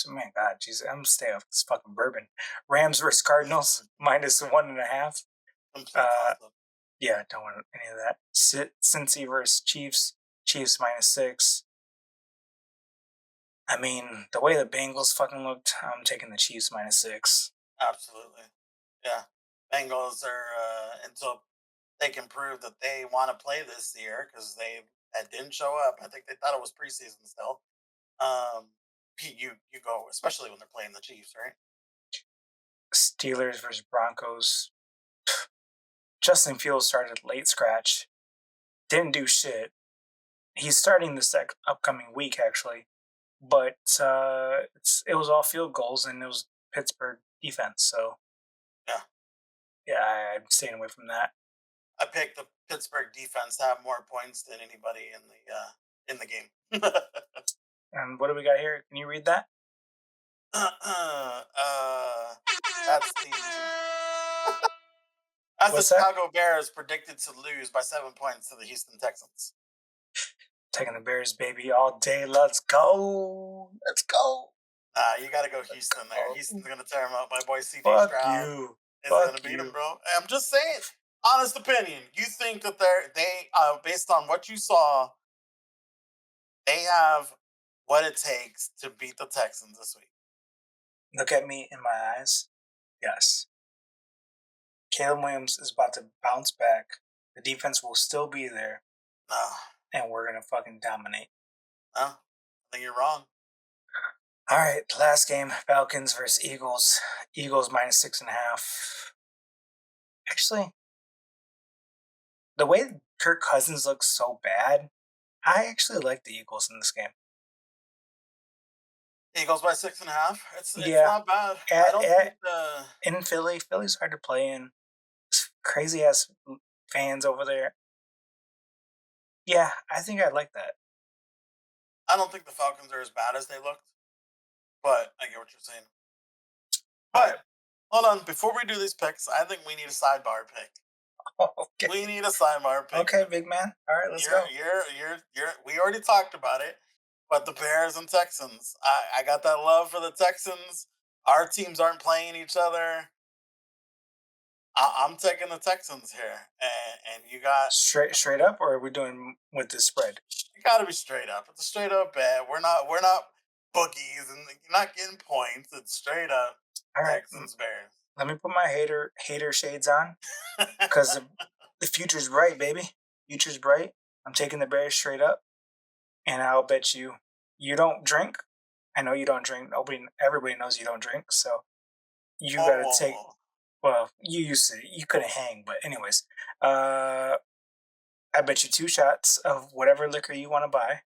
my God, jeez, I'm staying off this fucking bourbon. Rams versus Cardinals -1.5. Complete toss-up. Yeah, don't want any of that. Cincy versus Chiefs. Chiefs -6. I mean, the way the Bengals fucking looked, I'm taking the Chiefs -6. Absolutely. Yeah. Bengals are until they can prove that they want to play this year, because they that didn't show up. I think they thought it was preseason still. You go, especially when they're playing the Chiefs, right? Steelers versus Broncos. Justin Fields started late scratch. Didn't do shit. He's starting this upcoming week, actually. But it was all field goals, and it was Pittsburgh defense. So, yeah, I'm staying away from that. I picked the Pittsburgh defense to have more points than anybody in the game. And what do we got here? Can you read that? That's the What's that? Chicago Bears predicted to lose by 7 points to the Houston Texans. Taking the Bears, baby, all day. Let's go. Let's go. You got to go Houston there. Houston's going to tear him up. My boy CJ Fuck Stroud you. is going to beat him, bro. I'm just saying. Honest opinion. You think that they based on what you saw, they have what it takes to beat the Texans this week? Look at me in my eyes. Yes. Caleb Williams is about to bounce back. The defense will still be there. No. And we're going to fucking dominate. No. I think you're wrong. All right. Last game, Falcons versus Eagles. Eagles -6.5. Actually, the way Kirk Cousins looks so bad, I actually like the Eagles in this game. Eagles by 6.5. It's not bad. I don't think in Philly's hard to play in. Crazy ass fans over there. Yeah, I think I like that. I don't think the Falcons are as bad as they looked, but I get what you're saying. But hold on, before we do these picks, I think we need a sidebar pick. Okay. We need a sidebar pick. Okay, big man. All right, let's go. We already talked about it, but the Bears and Texans. I got that love for the Texans. Our teams aren't playing each other. I'm taking the Texans here, and you got Straight up, or are we doing with the spread? you got to be straight up. It's a straight up bet. We're not bookies, and you're not getting points. It's straight up All right, Texans Bears. let me put my hater shades on, because the future's bright, baby. Future's bright. I'm taking the Bears straight up, and I'll bet you don't drink. I know you don't drink. Everybody knows you don't drink, so you Whoa, gotta whoa, take. whoa. Well, you couldn't hang, but anyways, I bet you 2 shots of whatever liquor you want to buy,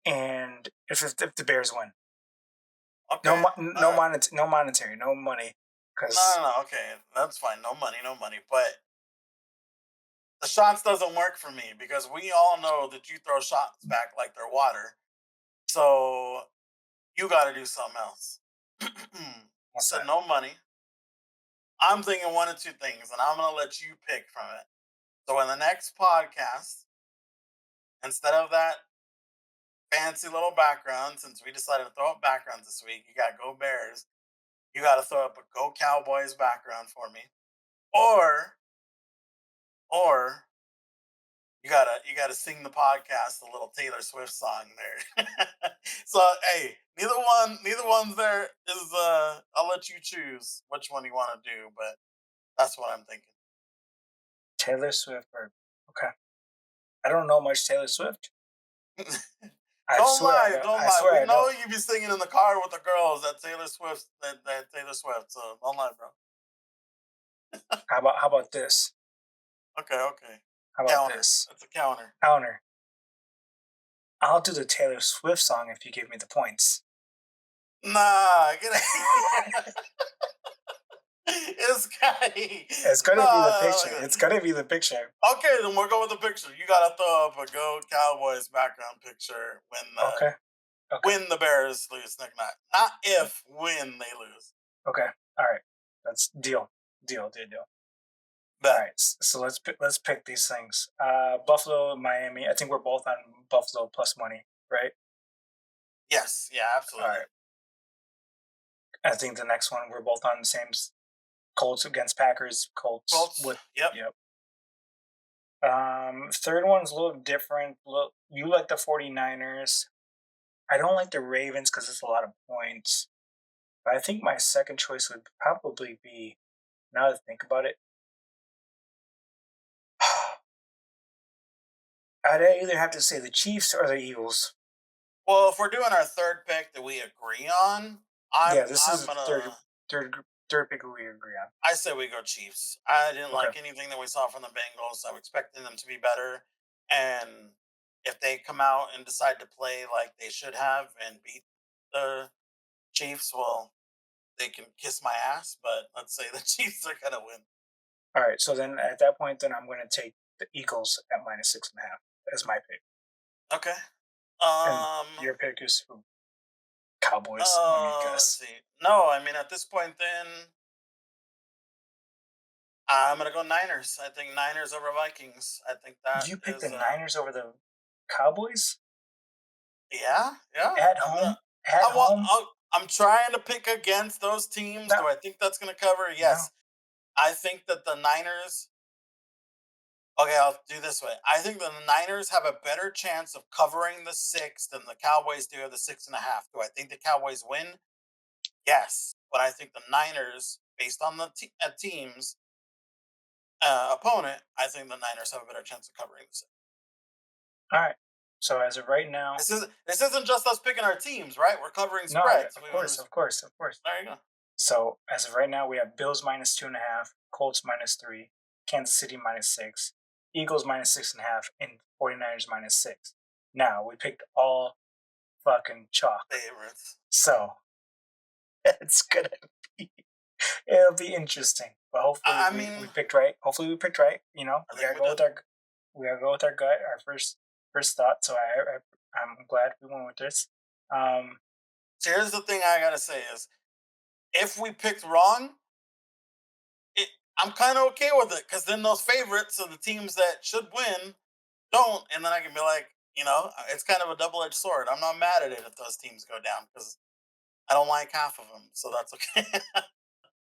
and if the Bears win, Okay, all right. no monetary, no money, No, because no, no. Okay, that's fine. No money, no money. But the shots doesn't work for me because we all know that you throw shots back like they're water. So you got to do something else. You what's said that? no money. I'm thinking one of two things, and I'm gonna let you pick from it. So in the next podcast, instead of that fancy little background, since we decided to throw up backgrounds this week, you got Go Bears. You got to throw up a Go Cowboys background for me, or or you gotta sing the podcast a little Taylor Swift song there. So hey, neither one's there is I'll let you choose which one you want to do, but that's what I'm thinking. Taylor Swift, or okay? I don't know much Taylor Swift. I Don't swear I lie, don't. don't I lie. swear We I know don't. you be singing in the car with the girls that Taylor Swift. So don't lie, bro. How about this? Okay, okay. How about Counter. this? That's a counter. Counter. I'll do the Taylor Swift song if you give me the points. Nah, get out of here. It's Scotty. It's gonna be the Nah, picture. It's gonna be the picture. okay, then we'll go with the picture. You gotta throw up a Go Cowboys background picture Okay. Okay. when the Bears lose next night. Not if, when they lose. Okay. All right. That's deal. Deal. All Bet. right. So let's pick these things. Buffalo, Miami. I think we're both on Buffalo plus money, right? Yes, yeah, All absolutely. right. I think the next one we're both on the same. Colts against Packers. Colts. With Yep. yep. Third one's a little different. You like the 49ers. I don't like the Ravens because it's a lot of points. But I think my second choice would probably be, now that I think about it, I'd either have to say the Chiefs or the Eagles. Well, if we're doing our third pick that we agree on, Yeah, I'm this I'm is gonna third pick we agree on. I say we go Chiefs. I didn't Okay. like anything that we saw from the Bengals. I'm expecting them to be better. And if they come out and decide to play like they should have and beat the Chiefs, well, they can kiss my ass. But let's say the Chiefs are gonna win. All right. So then at that point, then I'm going to take the Eagles at -6.5 as my pick. Okay. And your pick is who? Cowboys. Let me Let's guess. see. No, I mean at this point, then I'm gonna go Niners. I think Niners over Vikings. I think that You picked the is Niners over the Cowboys yeah, yeah. at I'm not, home. At I want. home? I'm trying to pick against those teams. No, Do I think that's going to cover? no. Yes. I think that the Niners. Okay, I'll do this way. I think the Niners have a better chance of covering the 6 than the Cowboys do of the 6.5. Do I think the Cowboys win? Yes, but I think the Niners, based on the team's opponent, I think the Niners have a better chance of covering the 6. All right. So as of right now, This isn't just us picking our teams, right? We're covering no, spreads. of course, of course, of course. There you go. So as of right now, we have Bills -2.5, Colts -3, Kansas City -6, Eagles -6.5, and 49ers -6. Now we picked all fucking chalk. Favorites. So it's gonna it'll be interesting. But hopefully I we mean, picked right. Hopefully we picked right. You know, I we think gotta we go with did. our gut, our first thought. So I'm glad we went with this. So here's the thing I gotta say is, if we picked wrong, it, I'm kind of okay with it because then those favorites of the teams that should win don't, and then I can be like, it's kind of a double-edged sword. I'm not mad at it if those teams go down because I don't like half of them, so that's okay.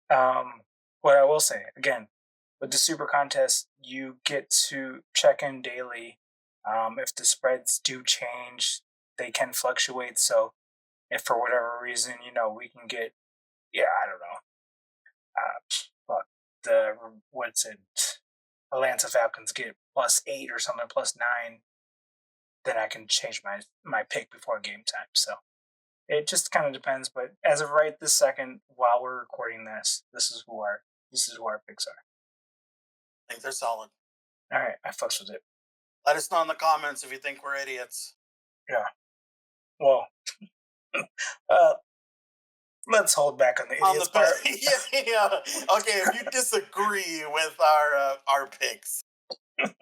um, what I will say again, with the Super Contest, you get to check in daily. If the spreads do change, they can fluctuate. So if for whatever reason, we can get, I don't know, fuck, what's it, Atlanta Falcons get +8 or something, +9, then I can change my pick before game time. So it just kind of depends. But as of right this second, while we're recording this, this is who our picks are. I think they're solid. All right, I fucks with it. Let us know in the comments if you think we're idiots. Yeah. Well, let's hold back on the idiots part. yeah. Okay, if you disagree with our picks,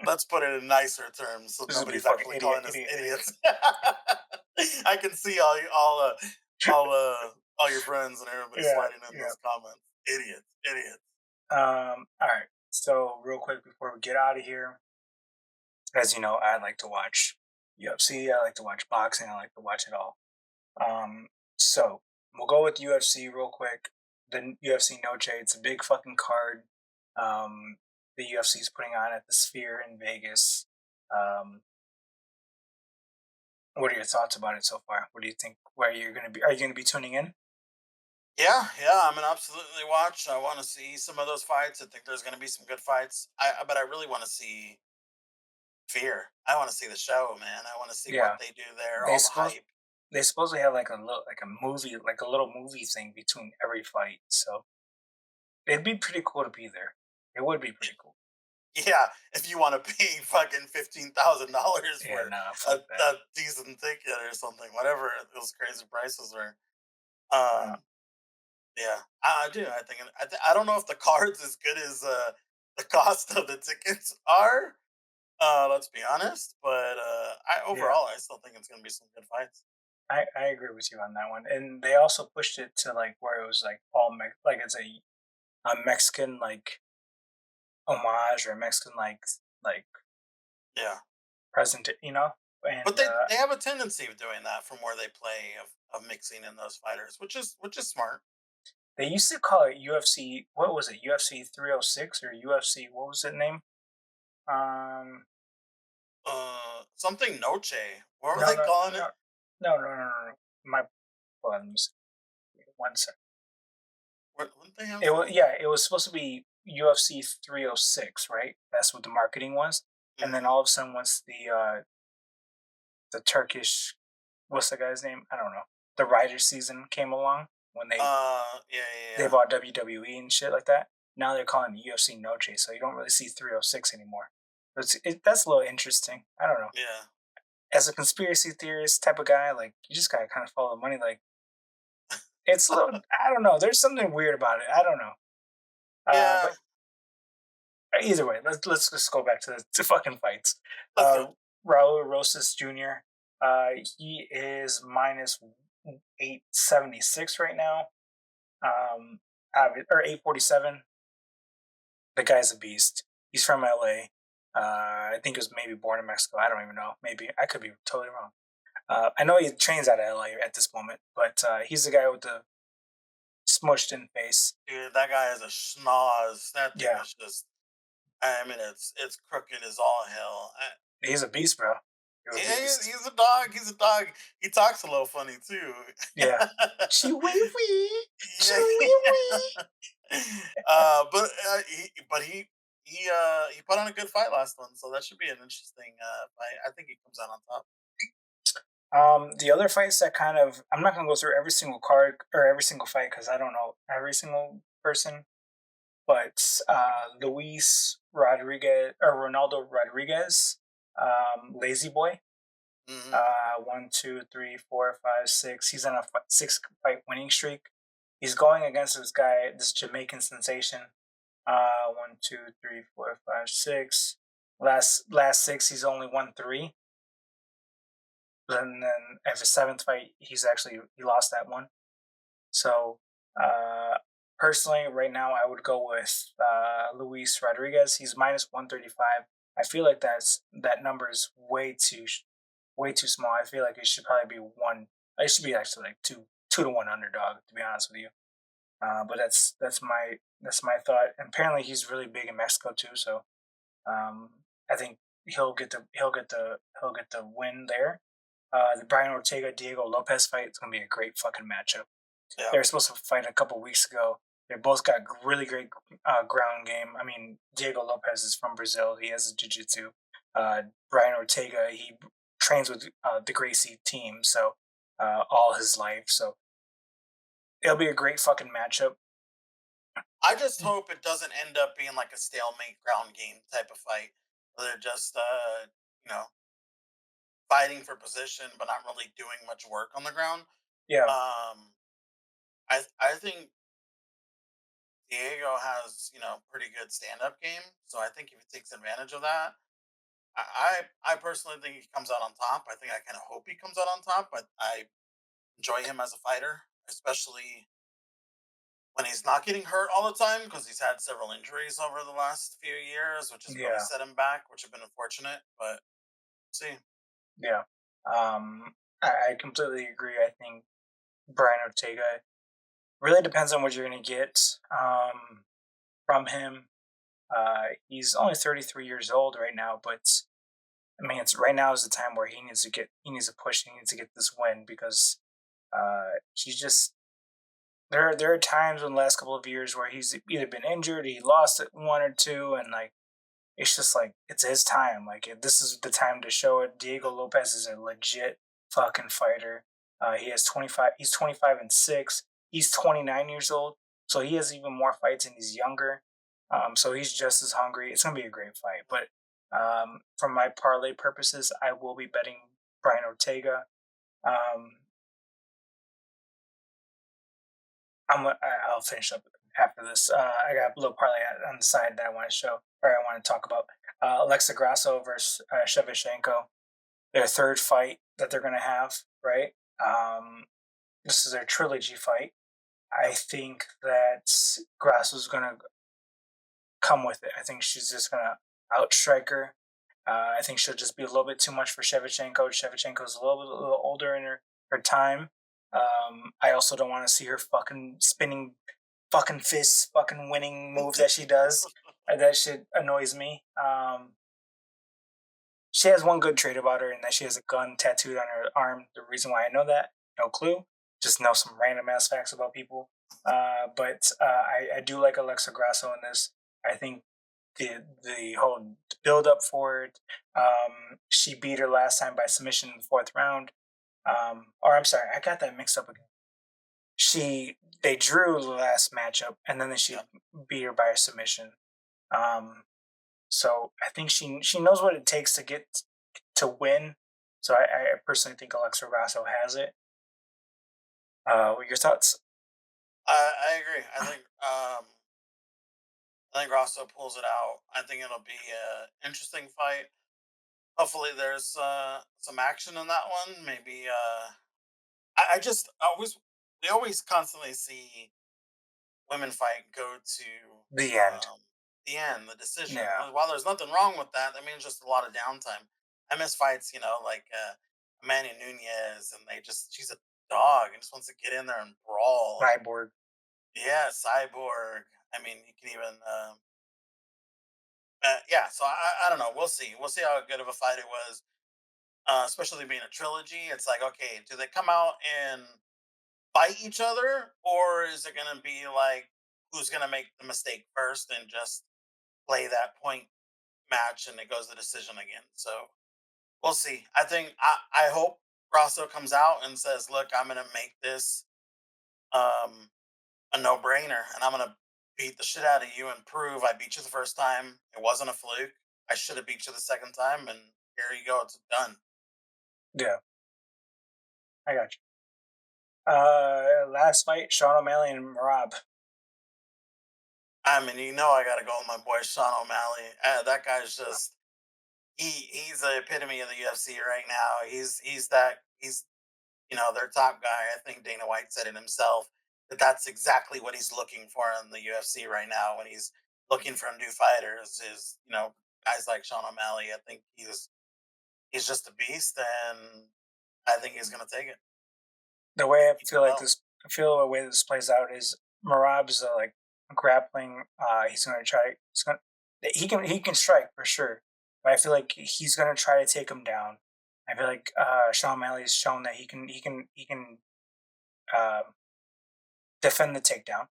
let's put it in nicer terms so This would be nobody's actually fucking calling us idiots. I can see all your friends and everybody sliding in those comments. Idiots. All right. So real quick before we get out of here, as you know, I like to watch UFC. I like to watch boxing. I like to watch it all. So we'll go with UFC real quick. The UFC Noche. It's a big fucking card. The UFC is putting on at the Sphere in Vegas. What are your thoughts about it so far? What do you think? Where you're gonna be? Are you gonna be tuning in? Yeah, I'm gonna absolutely watch. I want to see some of those fights. I think there's gonna be some good fights. But I really want to see Fear. I want to see the show, man. I want to see what they do there. All the hype. They supposedly have like a movie, like a little movie thing between every fight. So it'd be pretty cool to be there. It would be pretty cool. Yeah, if you want to pay fucking $15,000 for a decent ticket or something, whatever those crazy prices were. Yeah, I do. I don't know if the card's as good as the cost of the tickets are. Let's be honest, but overall, I still think it's gonna be some good fights. I agree with you on that one, and they also pushed it to like where it was like like it's a Mexican like homage or Mexican like yeah present, And, but they have a tendency of doing that from where they play of mixing in those fighters, which is smart. They used to call it UFC. What was it? UFC 306 or UFC? What was it name? Something Noche. What were they calling it? No. My hold on, one second. What they have? It was supposed to be UFC 306, right? That's what the marketing was. And then all of a sudden, once the Turkish, what's the guy's name? I don't know. The Rider season came along when they they bought WWE and shit like that. Now they're calling it UFC Noche, so you don't really see 306 anymore. That's a little interesting. I don't know. Yeah. As a conspiracy theorist type of guy, like you just gotta kind of follow the money. Like it's a little. I don't know. There's something weird about it. I don't know. Yeah. But either way, let's just go back to the fucking fights. Raul Rosas Jr. He is -876 right now. Or 847. The guy's a beast. He's from LA. I think he was maybe born in Mexico. I don't even know. Maybe I could be totally wrong. I know he trains out of LA at this moment, but he's the guy with the smushed in face. Dude, that guy is a schnoz. That thing is just. I mean, it's crooked as all hell. He's a beast, bro. He's a dog. He's a dog. He talks a little funny too. Yeah. Chihuahua. But he put on a good fight last one, so that should be an interesting fight. I think he comes out on top. The other fights that kind of I'm not gonna go through every single card or every single fight because I don't know every single person, but Luis Rodriguez or Ronaldo Rodriguez, Lazy Boy. 1, 2, 3, 4, 5, 6. He's on a 6-fight winning streak. He's going against this Jamaican sensation. 1, 2, 3, 4, 5, 6. Last 6, he's only won 3. And then at the 7th fight, he lost that one. So personally, right now, I would go with Luis Rodriguez. He's -135. I feel like that number is way too small. I feel like it should probably be one. It should be actually like 2 to 1 underdog. To be honest with you. But that's my thought. And apparently, he's really big in Mexico too. So I think he'll get the win there. The Brian Ortega Diego Lopez fight is gonna be a great fucking matchup. Yeah. They were supposed to fight a couple weeks ago. They both got really great ground game. I mean, Diego Lopez is from Brazil. He has a jiu-jitsu. Brian Ortega, he trains with the Gracie team, so all his life. So it'll be a great fucking matchup. I just hope it doesn't end up being like a stalemate ground game type of fight. Where they're just you know, fighting for position but not really doing much work on the ground. Yeah, Um I think Diego has, pretty good stand up game. So I think if he takes advantage of that, I personally think he comes out on top. I think I kind of hope he comes out on top, but I enjoy him as a fighter, especially when he's not getting hurt all the time because he's had several injuries over the last few years, which has really yeah, set him back, which have been unfortunate. But see, yeah. I completely agree. I think Brian Ortega really depends on what you're gonna get from him. He's only 33 years old right now, but I mean, it's right now is the time where he needs to push, he needs to get this win because he's just there are times in the last couple of years where he's either been injured, he lost it one or two, and like it's just like it's his time. Like this is the time to show it. Diego Lopez is a legit fucking fighter. He has 25. He's 25-6. He's 29 years old, so he has even more fights and he's younger. So he's just as hungry. It's gonna be a great fight. But for my parlay purposes, I will be betting Brian Ortega. Um, I'll finish up after this. I got a little parlay on the side that I want to show or I want to talk about. Alexa Grasso versus Shevchenko, their third fight that they're gonna have. Right. This is their trilogy fight. I think that Grasso's gonna come with it. I think she's just gonna outstrike her. I think she'll just be a little bit too much for Shevchenko. Shevchenko's a little older in her time. I also don't want to see her fucking spinning fucking fists, fucking winning moves that she does. That shit annoys me. She has one good trait about her, and that she has a gun tattooed on her arm. The reason why I know that, no clue. Just know some random ass facts about people. But I do like Alexa Grasso in this. I think the whole build up for it. She beat her last time by submission in the fourth round. Or I'm sorry, I got that mixed up again. They drew the last matchup, and then she beat her by a submission. So I think she knows what it takes to get to win. So I personally think Alexa Grasso has it. What are your thoughts? I agree. I think Rosso pulls it out. I think it'll be an interesting fight. Hopefully, there's some action in that one. Maybe I just always we always constantly see women fight go to The end. the end, the decision. Yeah. While there's nothing wrong with that, I mean, just a lot of downtime. I miss fights, like Manny Nunez, and she's a dog and just wants to get in there and brawl. Cyborg. Yeah, Cyborg. I mean, you can even yeah. So I don't know. We'll see. We'll see how good of a fight it was. Especially being a trilogy, it's like, okay, do they come out and fight each other, or is it gonna be like who's gonna make the mistake first and just play that point match and it goes to decision again? So we'll see. I hope Grasso comes out and says, "Look, I'm gonna make this um, a no brainer, and I'm gonna beat the shit out of you and prove I beat you the first time. It wasn't a fluke. I should have beat you the second time, and here you go. It's done." Yeah, I got you. Last fight, Sean O'Malley and Rob. I mean, I gotta go with my boy Sean O'Malley. That guy's just he's the epitome of the UFC right now. He's their top guy. I think Dana White said it himself that's exactly what he's looking for in the UFC right now when he's looking for new fighters. Is guys like Sean O'Malley. I think he's just a beast, and I think he's gonna take it. The way He did well. I feel the way this plays out is Merab's like grappling. He's going to try. He can strike for sure, but I feel like he's going to try to take him down. I feel like Sean O'Malley has shown that he can defend the takedown.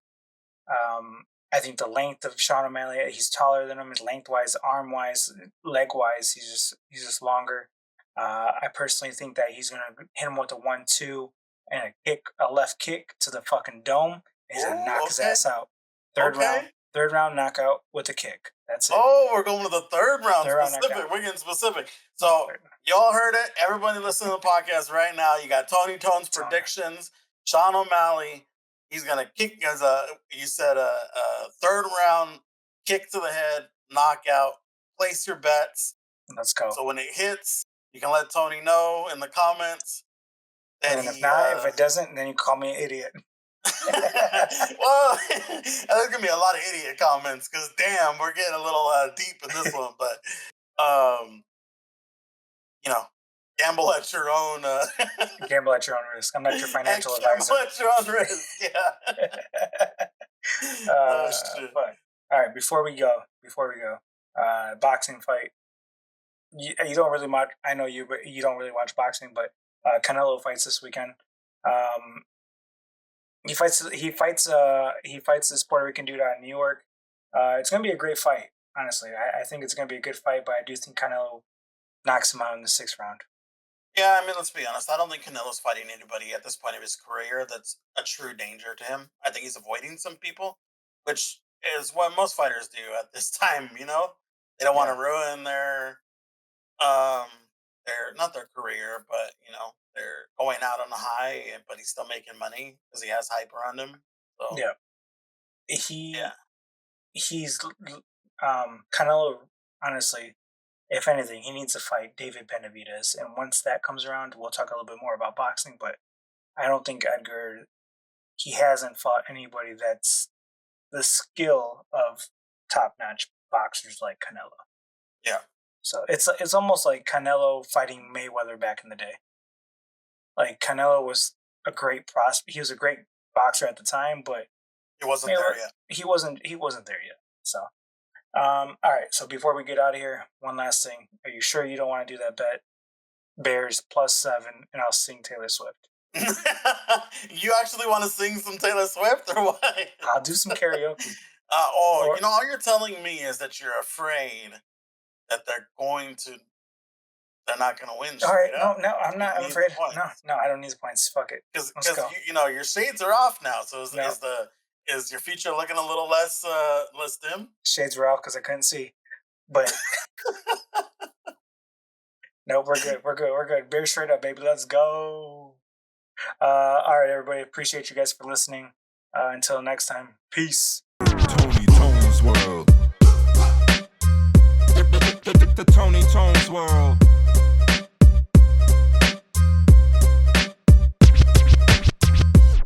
I think the length of Sean O'Malley, he's taller than him. His lengthwise, arm-wise, leg-wise, he's just longer. I personally think that he's gonna hit him with a 1-2 and a left kick to the fucking dome. He's gonna knock his ass out. Third round knockout with a kick. That's it. Oh, we're going to the third round specific. Knockout. We're getting specific. So y'all heard it. Everybody listening to the podcast right now. You got Tony Tone's predictions. Sean O'Malley. He's gonna kick as you said a third round kick to the head, knockout. Place your bets. Let's go. So when it hits, you can let Tony know in the comments. And if it doesn't, then you call me an idiot. Well, there's gonna be a lot of idiot comments because damn, we're getting a little deep in this one. But gamble at your own. Gamble at your own risk. I'm not your financial advisor. Gamble at your own risk. Yeah. Shit. All right. Before we go, boxing fight. You don't really watch. I know you, but you don't really watch boxing. But Canelo fights this weekend. He fights this Puerto Rican dude out in New York. It's gonna be a great fight. Honestly, I think it's gonna be a good fight. But I do think Canelo knocks him out in the 6th round. Yeah, I mean, let's be honest. I don't think Canelo's fighting anybody at this point of his career that's a true danger to him. I think he's avoiding some people, which is what most fighters do at this time. They don't want to ruin their not their career, but they're going out on a high, but he's still making money because he has hype around him. So he's Canelo. Honestly, if anything, he needs to fight David Benavidez, and once that comes around, we'll talk a little bit more about boxing. But I don't think Edgar. He hasn't fought anybody that's the skill of top-notch boxers like Canelo. Yeah. So it's almost like Canelo fighting Mayweather back in the day. Like Canelo was a great prospect. He was a great boxer at the time, but he wasn't there yet. He wasn't there yet. So, all right. So before we get out of here, one last thing. Are you sure you don't want to do that bet? Bears +7, and I'll sing Taylor Swift. You actually want to sing some Taylor Swift or what? I'll do some karaoke. All you're telling me is that you're afraid that they're not going to win. All right, no, I'm not. I'm afraid. No, I don't need the points. Fuck it. Because your shades are off now. So is your future looking a little less dim? Shades were off because I couldn't see. But no, we're good. We're good. Bear straight up, baby. Let's go. All right, everybody. Appreciate you guys for listening. Until next time, peace. Tony Tone's World. The Tony Tone's World.